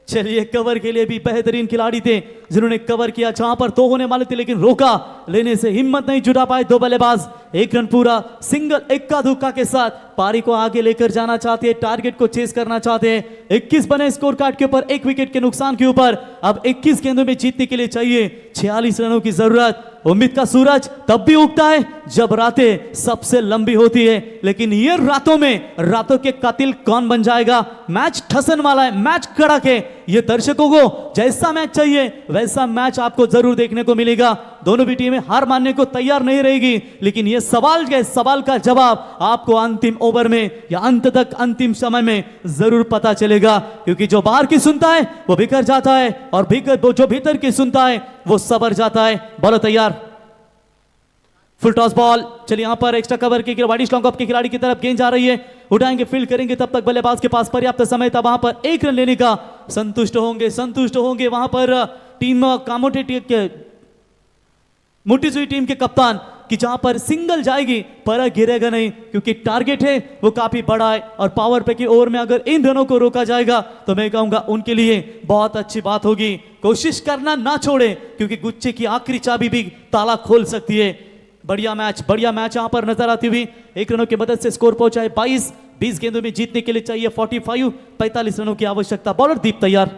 चलिए कवर के लिए भी बेहतरीन खिलाड़ी थे जिन्होंने कवर किया जहां पर 2 होने वाले थे, लेकिन रोका, लेने से हिम्मत नहीं जुटा पाए 2 बल्लेबाज। 1 रन पूरा, सिंगल इक्का दुक्का के साथ पारी को आगे लेकर जाना चाहते हैं, टारगेट को चेस करना चाहते हैं। 21 बने स्कोर कार्ड के ऊपर, 1 विकेट के नुकसान के ऊपर। अब 21 गेंदों में जीतने के लिए चाहिए 46 रनों की जरूरत। उम्मीद का सूरज तब भी उगता है जब रातें सबसे लंबी होती है, लेकिन ये रातों में रातों के कातिल कौन बन जाएगा। मैच ठसन वाला है, मैच कड़क है। ये दर्शकों को जैसा मैच चाहिए वैसा मैच आपको जरूर देखने को मिलेगा। दोनों भी टीमें हार मानने को तैयार नहीं रहेगी, लेकिन ये सवाल का जवाब आपको अंतिम ओवर में या अंत तक अंतिम समय में जरूर पता चलेगा, क्योंकि जो बाहर की सुनता है वो बिखर जाता है और जो भीतर की सुनता है वो सबर जाता है। बॉल तैयार, फुल टॉस बॉल। चलिए यहां पर एक्स्ट्रा कवर के वाइड स्लॉन्ग ऑफ के खिलाड़ी की तरफ गेंद जा रही है, उठाएंगे, फील्ड करेंगे, तब तक बल्लेबाज के पास पर्याप्त समय था वहां पर 1 रन लेने का। संतुष्ट होंगे वहां पर टीम मोटी हुई टीम के कप्तान कि जहां पर सिंगल जाएगी पर गिरेगा नहीं, क्योंकि टारगेट है वो काफी बड़ा है और पावर पे की ओवर में अगर इन रनों को रोका जाएगा तो मैं कहूंगा उनके लिए बहुत अच्छी बात होगी। कोशिश करना ना छोड़े, क्योंकि गुच्छे की आखिरी चाबी भी ताला खोल सकती है। बढ़िया मैच यहां पर नजर आती हुई। 1 रनों की मदद से स्कोर पहुंचा है 22। 20 गेंदों में जीतने के लिए चाहिए 45 रनों की आवश्यकता। बॉलर दीप तैयार,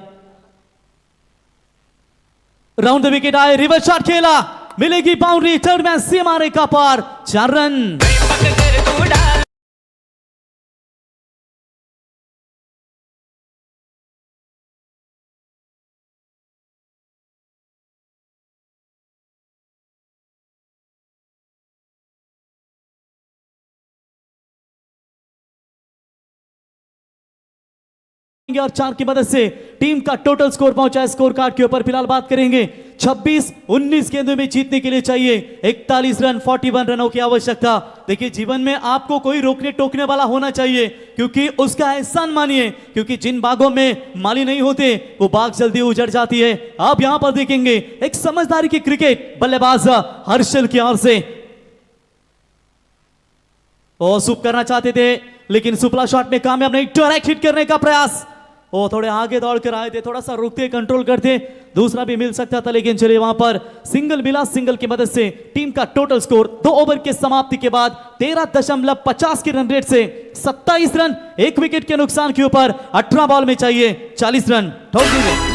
राउंड द विकेट आए, रिवर्स शॉट खेला, मिलेगी बाउंड्री। थर्ड मैच सीमारे का पार, 4 रन। और 4 की मदद से टीम का टोटल स्कोर पहुंचा है स्कोर कार्ड के ऊपर। फिलहाल बात करेंगे 26-19 गेंदों में जीतने के लिए चाहिए 41 रन, 41 रनों की आवश्यकता। देखिए जीवन में आपको कोई रोकने टोकने वाला होना चाहिए, क्योंकि उसका एहसान मानिए, क्योंकि जिन बागों में माली नहीं होते वो बाग जल्दी उजड़ जाती है। आप यहां पर देखेंगे एक समझदारी की क्रिकेट, बल्लेबाज हर्षल की ओर से सुप करना चाहते थे, लेकिन सुपला शॉट में कामयाब नहीं। डायरेक्ट हिट करने का प्रयास, थोड़े आगे दौड़ कर आए थे, थोड़ा सा रुकते कंट्रोल करते, दूसरा भी मिल सकता था, लेकिन चलिए वहां पर सिंगल मिला। सिंगल की मदद से टीम का टोटल स्कोर 2 ओवर के समाप्ति के बाद 13.50 की रन रेट से 27 रन, 1 विकेट के नुकसान के ऊपर 18 बॉल में चाहिए 40 रन। ठोक दीजिए।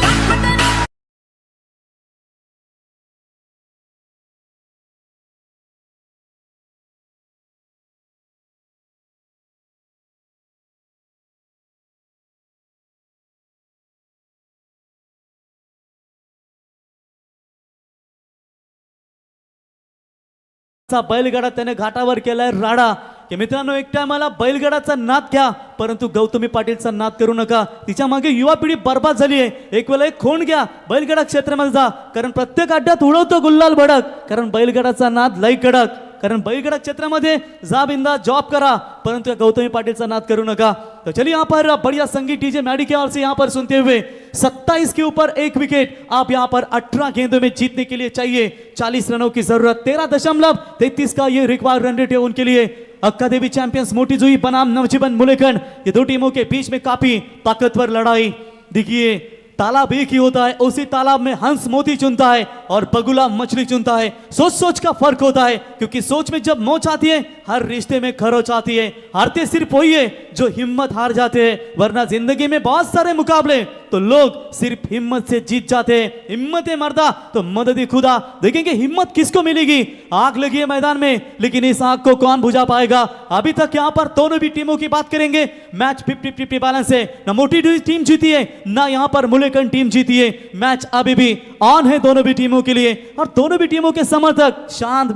बैलगाडा त्याने घाटावर केलाय राडा की मित्रांनो एक टायमाला बैलगाडाचा नाद घ्या परंतु गौतमी पाटीलचा नाद करू नका. तिच्या मागे युवा पिढी बर्बाद झाली आहे. एक वेळा एक खोंड घ्या, बैलगाडा क्षेत्रामध्ये जा, कारण प्रत्येक अड्ड्यात उडवतो गुल्लाल भडक, कारण बैलगाडाचा नाद लई कडक. कारण बैलगाडा क्षेत्रामध्ये जा बिंदा जॉब करा परंतु गौतमी पाटिल का नाद करू नका. तो चलिए यहाँ पर बढ़िया संगीत डीजे मैडी के ओर से यहाँ पर सुनते हुए 27 के ऊपर 1 विकेट. आप यहाँ पर 18 गेंदों में जीतने के लिए चाहिए 40 रनों की जरूरत. 13.33 का ये रिक्वायर्ड रन रेट है उनके लिए. अक्का देवी चैंपियंस मोटी जुई बनाम नवजीवन मुलेखंड, ये दो टीमों के बीच में काफी ताकतवर लड़ाई. देखिए तालाब एक ही होता है, उसी तालाब में हंस मोती चुनता है और बगुला मछली चुनता है. सोच सोच का फर्क होता है, क्योंकि सोच में जब मोच आती है हर रिश्ते में खरोच आती है. हारते सिर्फ वही है जो हिम्मत हार जाते हैं, वरना जिंदगी में बहुत सारे मुकाबले तो लोग सिर्फ हिम्मत से जीत जाते हैं. हिम्मत मर्दा तो मदद खुदा. देखेंगे हिम्मत किसको मिलेगी. आग लगी है मैदान में, लेकिन इस आग को कौन बुझा पाएगा. अभी तक यहाँ पर दोनों भी टीमों की बात करेंगे, मैच 50-50 बैलेंस है. ना मोटी टीम जीती है ना यहाँ पर मुलेकन टीम जीती है. मैच अभी भी ऑन है दोनों भी टीमों के लिए, और दोनों भी टीमों के समर्थक शांत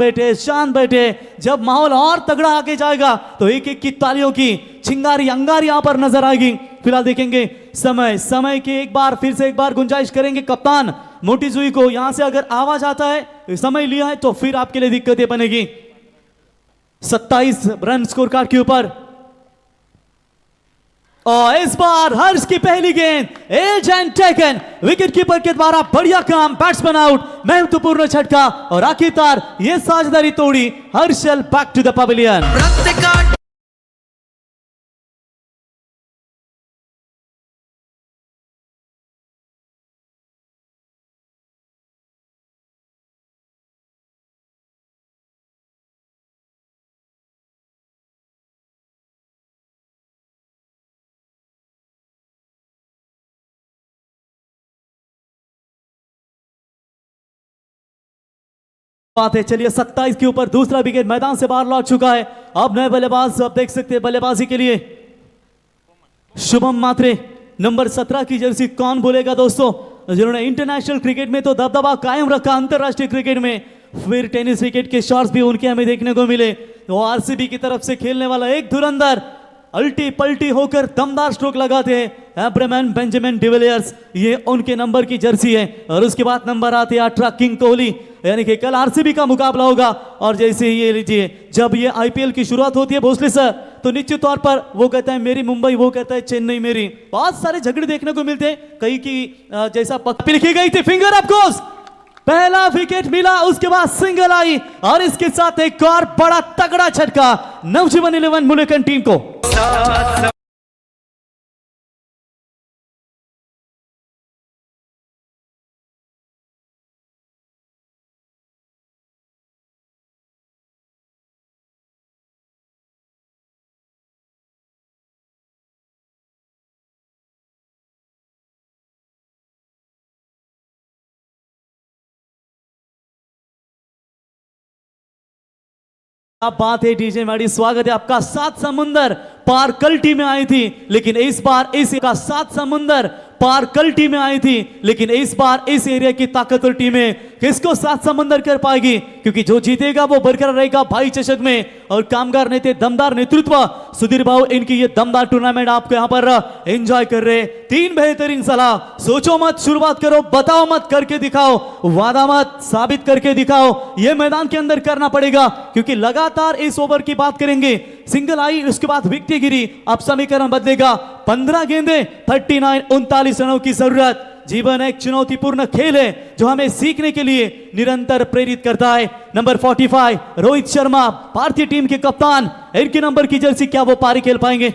बैठे. जब माहौल और तगड़ा आगे जाएगा तो एक एक की तालियों की चिंगारी अंगारी यहां पर नजर आएगी. फिलहाल देखेंगे समय की एक बार गुंजाइश करेंगे कप्तान मोटी जुई को. यहां से अगर आवाज आता है समय लिया है तो फिर आपके लिए दिक्कतें बनेगी. 27 रन स्कोर कार्ड के ऊपर, और इस बार हर्ष की पहली गेंद edge and taken. Wicket keeper के द्वारा बढ़िया काम, बैट्समैन आउट, महत्वपूर्ण झटका, और आखिरकार यह साझेदारी तोड़ी. Harshal back to the pavilion. बात है. चलिए 27 के ऊपर दूसरा विकेट मैदान से बाहर लौट चुका है. अब नए बल्लेबाज आप देख सकते हैं बल्लेबाजी के लिए शुभम मात्रे, नंबर 17 की जर्सी. कौन बोलेगा दोस्तों, जिन्होंने इंटरनेशनल क्रिकेट में तो दबदबा कायम रखा, अंतरराष्ट्रीय क्रिकेट में फिर टेनिस विकेट के शॉट्स भी उनके हमें देखने को मिले. वो आरसीबी की तरफ से खेलने वाला एक धुरंधर अल्टी पल्टी होकर दमदार स्ट्रोक लगाते हैं, एब्रामन बेंजामिन डिविलियर्स. ये उनके नंबर की जर्सी है. और उसके बाद नंबर आते हैं 18 किंग कोहली. यानी कि कल आरसीबी का मुकाबला होगा. और जैसे ये लीजिए, जब ये आईपीएल की शुरुआत होती है भोसले सर, तो निश्चित तौर पर वो कहता है मेरी मुंबई, वो कहता है चेन्नई मेरी. बहुत सारे झगड़े देखने को मिलते हैं. कई की जैसा पक पे लिखी गई थी फिंगर ऑफ कोर्स. पहला विकेट मिला, उसके बाद सिंगल आई, और इसके साथ एक और बड़ा तगड़ा झटका नवजीवन 11 मुलेकन टीम को. अब बात है डीजे मैडी, स्वागत है आपका. 7 समुंदर पार कल टीमें आई थी, लेकिन इस बार इस का 7 समुंदर पार कल टीमें आई थी, लेकिन इस बार इस एरिया की ताकतवर टीमें किसको 7 समंदर कर पाएगी, क्योंकि जो जीतेगा वो बरकरार रहेगा भाई चषक में. और कामगार नेता दमदार नेतृत्व सुधीर भाव, इनकी ये दमदार टूर्नामेंट आपको यहाँ पर एंजॉय कर रहे. 3 बेहतरीन सलाह. सोचो मत, शुरुआत करो, बताओ मत, करके दिखाओ, वादा मत, साबित करके दिखाओ. ये मैदान के अंदर करना पड़ेगा, क्योंकि लगातार इस ओवर की बात करेंगे. सिंगल आई, उसके बाद विकेट गिरी, अब समीकरण बदलेगा. 15 गेंदे 39 रनों की जरूरत. जीवन एक चुनौतीपूर्ण खेल है जो हमें सीखने के लिए निरंतर प्रेरित करता है. नंबर 45 रोहित शर्मा, भारतीय टीम के कप्तान. इनके नंबर की जर्सी, क्या वो पारी खेल पाएंगे.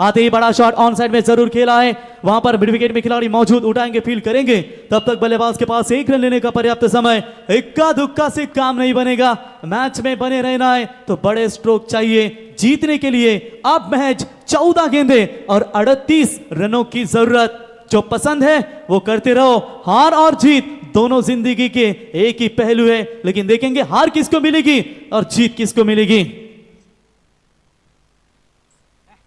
आते ही बड़ा शॉट ऑन साइड में जरूर खेला है. वहां पर मिड विकेट में खिलाड़ी मौजूद, उठाएंगे, फील्ड करेंगे. तब तक बल्लेबाज के पास 1 रन लेने का पर्याप्त समय. इक्का दुक्का से काम नहीं बनेगा. मैच में बने रहना है तो बड़े स्ट्रोक चाहिए जीतने के लिए. अब महज 14 गेंदे और 38 रनों की जरूरत. जो पसंद है वो करते रहो. हार और जीत दोनों जिंदगी के एक ही पहलू है, लेकिन देखेंगे हार किसको मिलेगी और जीत किसको मिलेगी.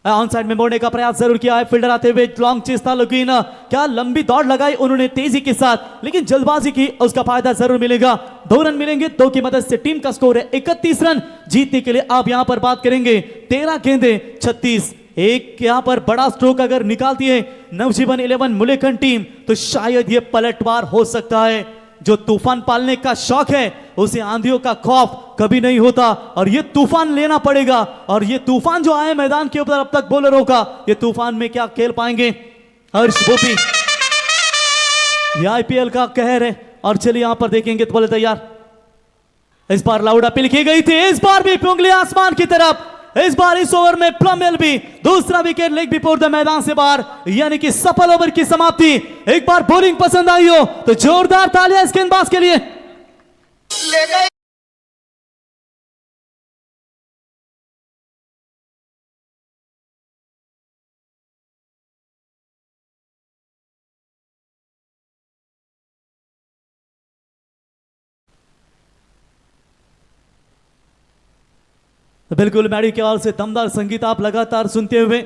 ऑन साइड में मोड़ने का प्रयास जरूर किया है, फील्डर आते हुए लॉन्ग चेस था, लेकिन क्या लंबी दौड़ लगाई उन्होंने तेजी के साथ, लेकिन जल्दबाजी की, उसका फायदा जरूर मिलेगा। 2 रन मिलेंगे, 2 की मदद से टीम का स्कोर है 31 रन। जीतने के लिए आप यहां पर बात करेंगे 13 गेंदे 36। एक यहां पर बड़ा स्ट्रोक अगर निकालती है नवजीवन 11 मुलेखन टीम तो शायद ये पलटवार हो सकता है। जो तूफान पालने का शौक है उसे आंधियों का खौफ कभी नहीं होता, और ये तूफान लेना पड़ेगा। और ये तूफान जो आए मैदान के ऊपर अब तक बॉलरों का, ये तूफान में क्या खेल पाएंगे हर्ष गोपी। ये आईपीएल का कहर है। और चलिए यहां पर देखेंगे तो बोले तैयार। इस बार लाउड अपील की गई थी, इस बार भी उंगली आसमान की तरफ। इस बार इस ओवर में प्लम एलबी दूसरा विकेट लेग बिफोर द मैदान से बाहर, यानी कि सफल ओवर की समाप्ति। एक बार बॉलिंग पसंद आई हो तो जोरदार तालियां इस गेंदबाज के लिए। बिल्कुल मैडी के ओर से दमदार संगीत आप लगातार सुनते हुए,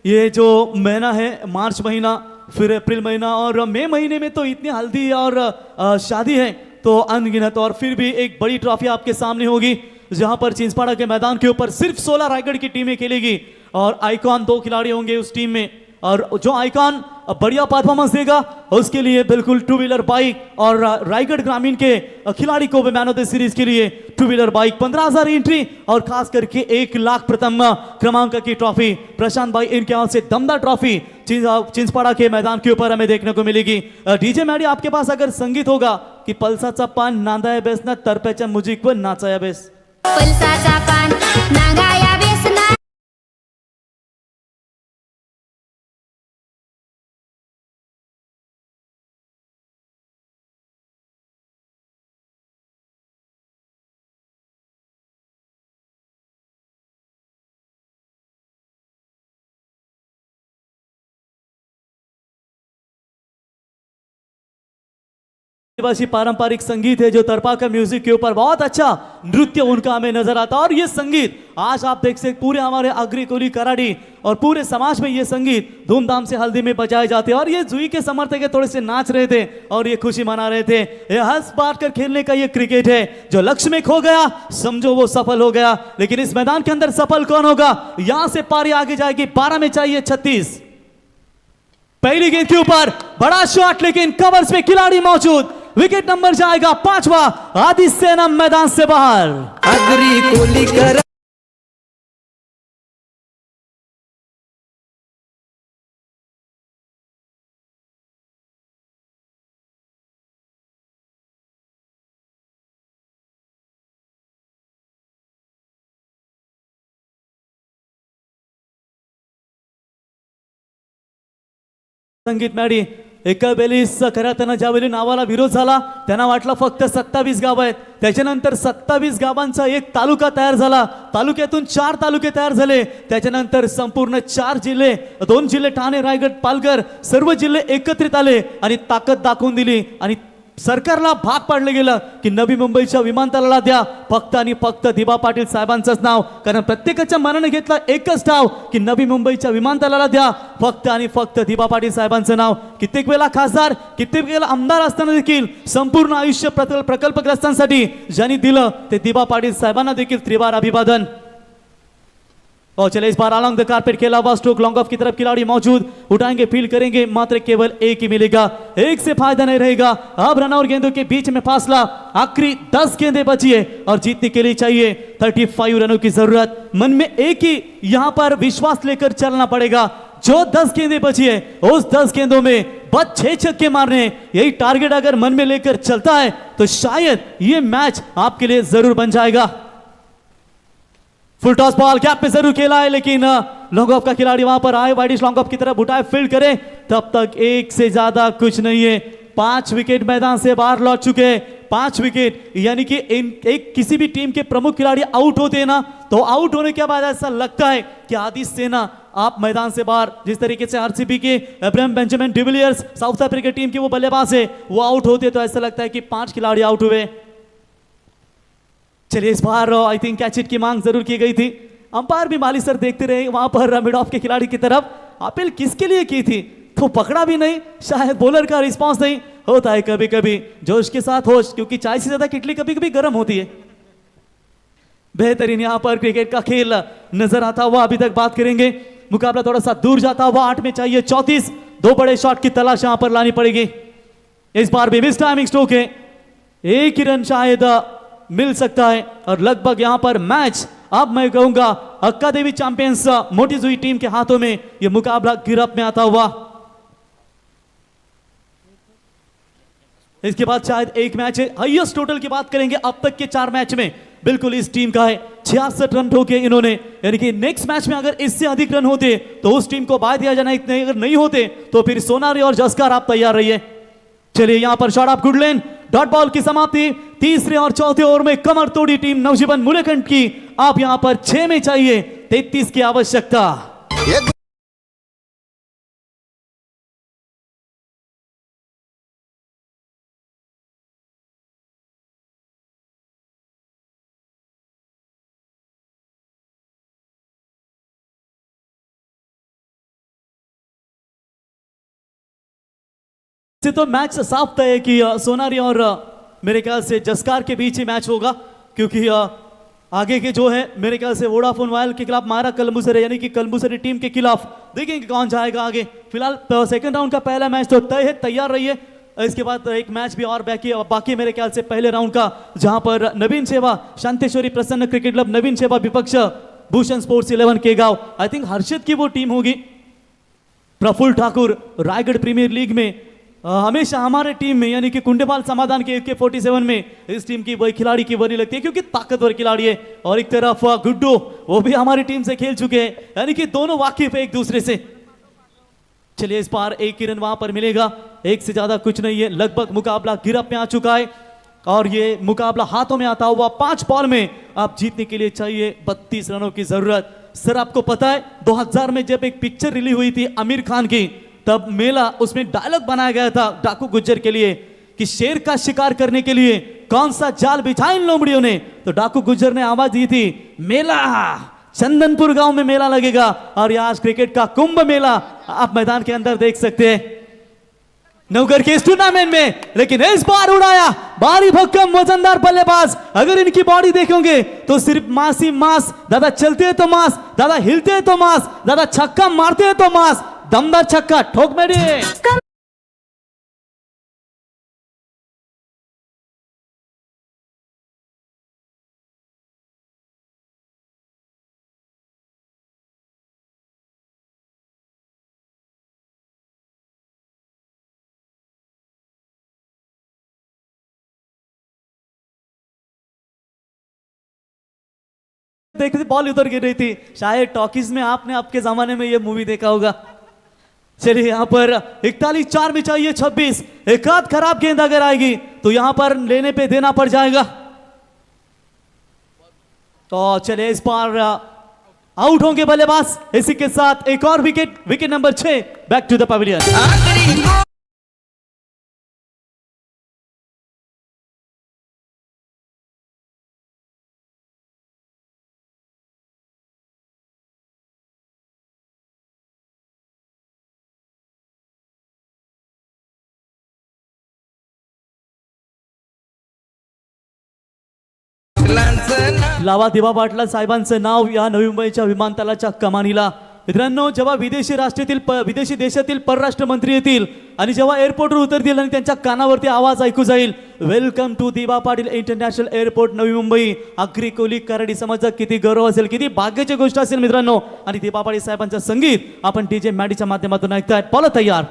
ये जो महीना है मार्च महीना, फिर अप्रैल महीना और मई महीने में तो इतनी हल्दी और शादी है तो अनगिनत, और फिर भी एक बड़ी ट्रॉफी आपके सामने होगी जहां पर चिंचपाड़ा के मैदान के ऊपर सिर्फ 16 रायगढ़ की टीमें खेलेगी और आइकॉन 2 खिलाड़ी होंगे उस टीम में। और जो आइकॉन बढ़िया परफॉर्मेंस देगा उसके लिए बिल्कुल 2 व्हीलर बाइक, और रायगढ़ ग्रामीण के खिलाड़ी को भी मैन ऑफ द सीरीज के लिए 2 व्हीलर बाइक, 15,000 एंट्री और खास करके 1 लाख प्रथम क्रमांक की ट्रॉफी। प्रशांत भाई इनके हाथ से दमदार ट्रॉफी चिंचपाड़ा के मैदान के ऊपर हमें देखने को मिलेगी। डीजे मैडी आपके पास अगर संगीत होगा कि पल्साचा पान नांदाया बेस ना तरप्याच्या मुजिकवर नाचाया बेस। पल्साचा पान नांगाया बेस ना आदिवासी पारंपरिक संगीत है जो तरपा का म्यूजिक के ऊपर बहुत अच्छा नृत्य उनका हमें नजर आता है। और ये संगीत आज आप देख सकते पूरे हमारे अग्री कोली कराड़ी और पूरे समाज में ये संगीत धूमधाम से हल्दी में बजाए जाते हैं। और ये जुई के समर्थक थोड़े से नाच रहे थे और ये खुशी मना रहे थे। ये हंस बांट कर खेलने का ये क्रिकेट है, जो लक्ष्य में खो गया समझो वो सफल हो गया, लेकिन इस मैदान के अंदर सफल कौन होगा। यहां से पारी आगे जाएगी, 12 में चाहिए 36। पहली गेंद के ऊपर बड़ा शॉट, लेकिन कवर्स में खिलाड़ी मौजूद, विकेट नंबर जाएगा 5वां। आदि सेना मैदान से बाहर। अग्री कोली कर संगीत मॅडी एका बेलीस करताना ज्यावेळी नावाला विरोध झाला त्यांना वाटलं फक्त 27 गाव आहेत, त्याच्यानंतर 27 गावांचा एक तालुका तयार झाला, तालुक्यातून 4 तालुके तयार झाले, त्याच्यानंतर संपूर्ण 4 जिल्हे, 2 जिल्हे ठाणे रायगड पालघर सर्व जिल्हे एकत्रित आले आणि ताकद दाखवून दिली आणि सरकारला भाग पाडलं गेलं की नवी मुंबईच्या विमानतळाला द्या फक्त आणि फक्त दिबा पाटील साहेबांचंच नाव, कारण प्रत्येकाच्या मनाने घेतला एकच नाव की नवी मुंबईच्या विमानतळाला द्या फक्त आणि फक्त दिबा पाटील साहेबांचं नाव। कित्येक वेळा खासदार, कित्येक वेळा आमदार असताना देखील संपूर्ण आयुष्य प्रकल्पग्रस्तांसाठी ज्यांनी दिलं ते दिबा पाटील साहेबांना देखील त्रिवार अभिवादन। और चले इस बार अलॉन्ग द कारपेट खेला हुआ स्ट्रोक लॉन्ग ऑफ की तरफ खिलाड़ी मौजूद, उठाएंगे फील्ड करेंगे, मात्र केवल एक ही मिलेगा, एक से फायदा नहीं रहेगा। अब रन और गेंदों के बीच में फासला, आखिरी 10 गेंदें बची है और जीतने के लिए चाहिए 35 रनों की जरूरत। मन में एक ही यहां पर विश्वास लेकर चलना पड़ेगा, जो 10 गेंदें बची है उस 10 गेंदों में बस 6 छक्के मारने, यही टारगेट अगर मन में लेकर चलता है तो शायद ये मैच आपके लिए जरूर बन जाएगा। फुल टॉस बॉल गैप पे जरूर खेला है, लेकिन लॉन्ग ऑफ का खिलाड़ी वहां पर आए, वाइडिश लॉन्ग ऑफ की तरफ उठाए, फील्ड करे, तब तक एक से ज्यादा कुछ नहीं है। 5 विकेट मैदान से बाहर लौट चुके हैं, 5 विकेट, यानी कि एक किसी भी टीम के प्रमुख खिलाड़ी आउट होते हैं ना तो आउट होने के बाद ऐसा लगता है कि आदि सेना आप मैदान से बाहर, जिस तरीके से आरसीबी के Abraham Benjamin de Villiers South Africa team के वो बल्लेबाज है वो आउट होते तो ऐसा लगता है कि 5 खिलाड़ी आउट हुए। चलिए इस बार आई थिंक कैच हिट की मांग जरूर की गई थी, अंपायर भी माली सर देखते रहे वहां पर मिड ऑफ के खिलाड़ी की तरफ, अपील किसके लिए की थी तो पकड़ा भी नहीं, शायद बॉलर का रिस्पांस नहीं होता है कभी कभी जोश के साथ होश, क्योंकि चाय से ज्यादा किटली कभी कभी गर्म होती है। बेहतरीन यहां पर क्रिकेट का खेल नजर आता हुआ, अभी तक बात करेंगे। मुकाबला थोड़ा सा दूर जाता हुआ, 8 में चाहिए 34, 2 बड़े शॉट की तलाश यहां पर लानी पड़ेगी। इस बार भी मिस टाइमिंग स्ट्रोक है, एक ही रन शायद मिल सकता है और लगभग यहां पर मैच अब मैं कहूंगा अक्का देवी चैंपियंस मोटी हुई टीम के हाथों में यह मुकाबला गिरफ्त में आता हुआ। इसके बाद शायद एक मैच है, हाईएस्ट टोटल की बात करेंगे अब तक के 4 मैच में बिल्कुल इस टीम का है, 66 रन ठोके इन्होंने, यानी कि नेक्स्ट मैच में अगर इससे अधिक रन होते तो उस टीम को बाय दिया जाना, इतने अगर नहीं होते तो फिर सोनारी और जस्कर आप तैयार रहिए। चलिए यहां पर shot of good length, dot ball की समाप्ति, तीसरे और चौथे ओवर में कमर तोड़ी टीम नवजीवन मुलेखंड की, आप यहां पर 6 में चाहिए 33 की आवश्यकता। से तो मैच साफ तय है कि सोनारी और मेरे ख्याल से जस्कार के बीच ही मैच होगा, क्योंकि आगे के जो है मेरे ख्याल से वोडाफोन वायल के खिलाफ मारा कलम्बुसरे, यानी कि कलम्बुसरे टीम के खिलाफ देखेंगे कौन जाएगा आगे। फिलहाल सेकंड राउंड का पहला मैच तो तय है, तैयार रहिए। इसके बाद एक मैच भी और बाकी मेरे ख्याल से पहले राउंड का, जहां पर नवीन सेवा शांतेश्वरी प्रसन्न क्रिकेट क्लब नवीन सेवा विपक्ष भूषण स्पोर्ट्स 11 के गांव, आई थिंक हर्षित की वो टीम होगी। प्रफुल्ल ठाकुर रायगढ़ प्रीमियर लीग में हमेशा हमारे टीम में, यानी कि कुंडेपाल समाधान के AK47 में इस टीम की वही खिलाड़ी की वरी लगती है, क्योंकि ताकतवर खिलाड़ी है। और एक तरफ गुड्डू, वो भी हमारी टीम से खेल चुके हैं, यानी कि दोनों वाकिफ है एक दूसरे से। चलिए इस बार एक ही रन वहां पर मिलेगा, एक से ज्यादा कुछ नहीं है। लगभग मुकाबला गिरफ्त में आ चुका है और ये मुकाबला हाथों में आता हुआ 5 बॉल में आप जीतने के लिए चाहिए 32 रनों की जरूरत। सर आपको पता है 2000 में जब एक पिक्चर रिलीज हुई थी आमिर खान की, तब मेला उसमें डायलॉग बनाया गया था डाकू गुज्जर के लिए कि शेर का शिकार करने के लिए कौन सा जाल बिछा इन लोमड़ियों ने, तो डाकू गुज्जर ने आवाज दी थी मेला, चंदनपुर गांव में मेला लगेगा। और आज क्रिकेट का कुंभ मेला आप मैदान के अंदर देख सकते हैं नवगर के इस टूर्नामेंट में। लेकिन इस बार उड़ाया भारी भक्कम वजनदार बल्लेबाज, अगर इनकी बॉडी देखोगे तो सिर्फ मास ही मास, दादा चलते हैं तो मास, दादा हिलते हैं तो मास, दादा छक्का मारते हैं तो मास, दमदार छक्का ठोक मेरे। देखते बॉल उधर गिर रही थी, शायद टॉकीज में आपने आपके जमाने में ये मूवी देखा होगा। चलिए यहां पर 41 में चाहिए 26, एक आध खराब गेंद अगर आएगी तो यहां पर लेने पे देना पड़ जाएगा। तो चलिए इस बार आउट होंगे बल्लेबाज, इसी के साथ एक और wicket, wicket number 6, back to the pavilion. लावा दिवा पाटला साहेबांचं नाव या नवी मुंबईच्या विमानतळाच्या कमानीला। मित्रांनो, जेव्हा विदेशी देशातील परराष्ट्र मंत्री येतील आणि जेव्हा एअरपोर्टवर उतरतील आणि त्यांच्या कानावरती आवाज ऐकू जाईल, वेलकम टू दिवा पाटील इंटरनॅशनल एअरपोर्ट नवी मुंबई, आगरी कोली कराडी समाजात किती गौरव असेल, किती भाग्याची गोष्ट असेल मित्रांनो। आणि दिवा पाटील साहेबांचं संगीत आपण डीजे मॅडीच्या माध्यमातून ऐकताय। बॉल तैयार,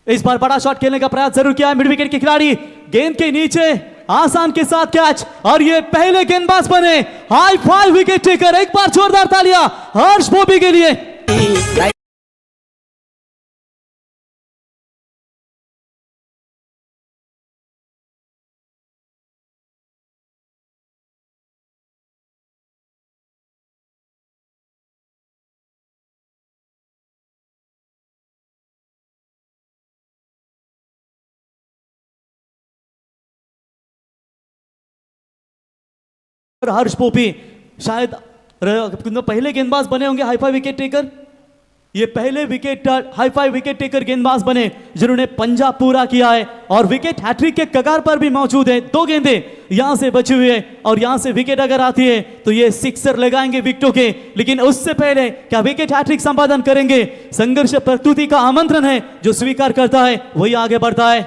इस बार बड़ा शॉट खेलने का प्रयास जरूर किया है मिड विकेट के खिलाड़ी, गेंद के नीचे आसान के साथ कैच, और ये पहले गेंदबाज बने हाई 5 विकेट टेकर। एक बार जोरदार तालियां हर्ष बोबी के लिए। हर्ष पोपी शायद पहले गेंदबाज बने होंगे हाई फाई विकेट टेकर, ये पहले wicket hi fi wicket taker गेंदबाज बने जिन्होंने पंजाब पूरा किया है और विकेट हैट्रिक के कगार पर भी मौजूद है। 2 गेंदें यहां से बची हुई है और यहां से विकेट अगर आती है तो ये सिक्सर लगाएंगे विकेटों के, लेकिन उससे पहले क्या विकेट हैट्रिक संपादन करेंगे? संघर्ष प्रस्तुति का आमंत्रण है, जो स्वीकार करता है वही आगे बढ़ता है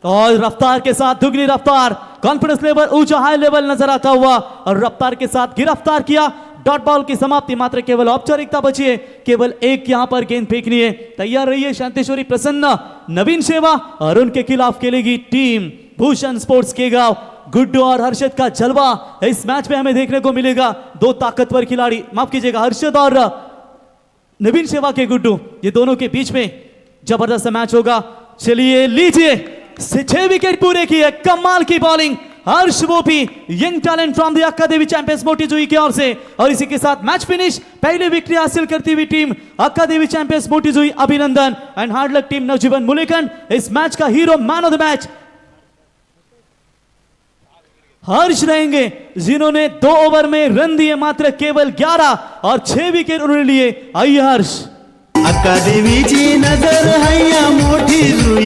और रफ्तार के साथ दुगनी रफ्तार, कॉन्फिडेंस लेवल ऊंचा हाई लेवल नजर आता हुआ और रफ्तार के साथ गिरफ्तार किया। डॉट बॉल की समाप्ति, मात्र केवल औपचारिकता बची है, केवल एक यहां पर गेंद फेंकनी है। तैयार रहिए शांतेश्वरी प्रसन्न, नवीन सेवा और उनके खिलाफ खेलेगी टीम भूषण स्पोर्ट्स के गांव। गुड्डू और हर्षद का जलवा इस मैच में हमें देखने को मिलेगा। 2 ताकतवर खिलाड़ी, माफ कीजिएगा हर्षद और नवीन सेवा के गुड्डू, ये दोनों के बीच में जबरदस्त मैच होगा। चलिए लीजिए, 6 विकेट पूरे किए, कमाल की बॉलिंग हर्ष वोपी, young talent from the Akka Devi champions मोटीजुई की ओर से। और इसी के साथ मैच फिनिश, पहले विक्ट्री हासिल करती हुई टीम अक्का देवी चैंपियंस मोटीजुई, अभिनंदन एंड हार्ड लक टीम नवजीवन मुलेकन। इस मैच का hero, man of the match Harsh रहेंगे, जिन्होंने 2 ओवर में रन दिए मात्र केवल 11 और 6 विकेट उन्होंने लिए। आइए हर्ष। अक्का देवीची नजर हैया मोठी जुई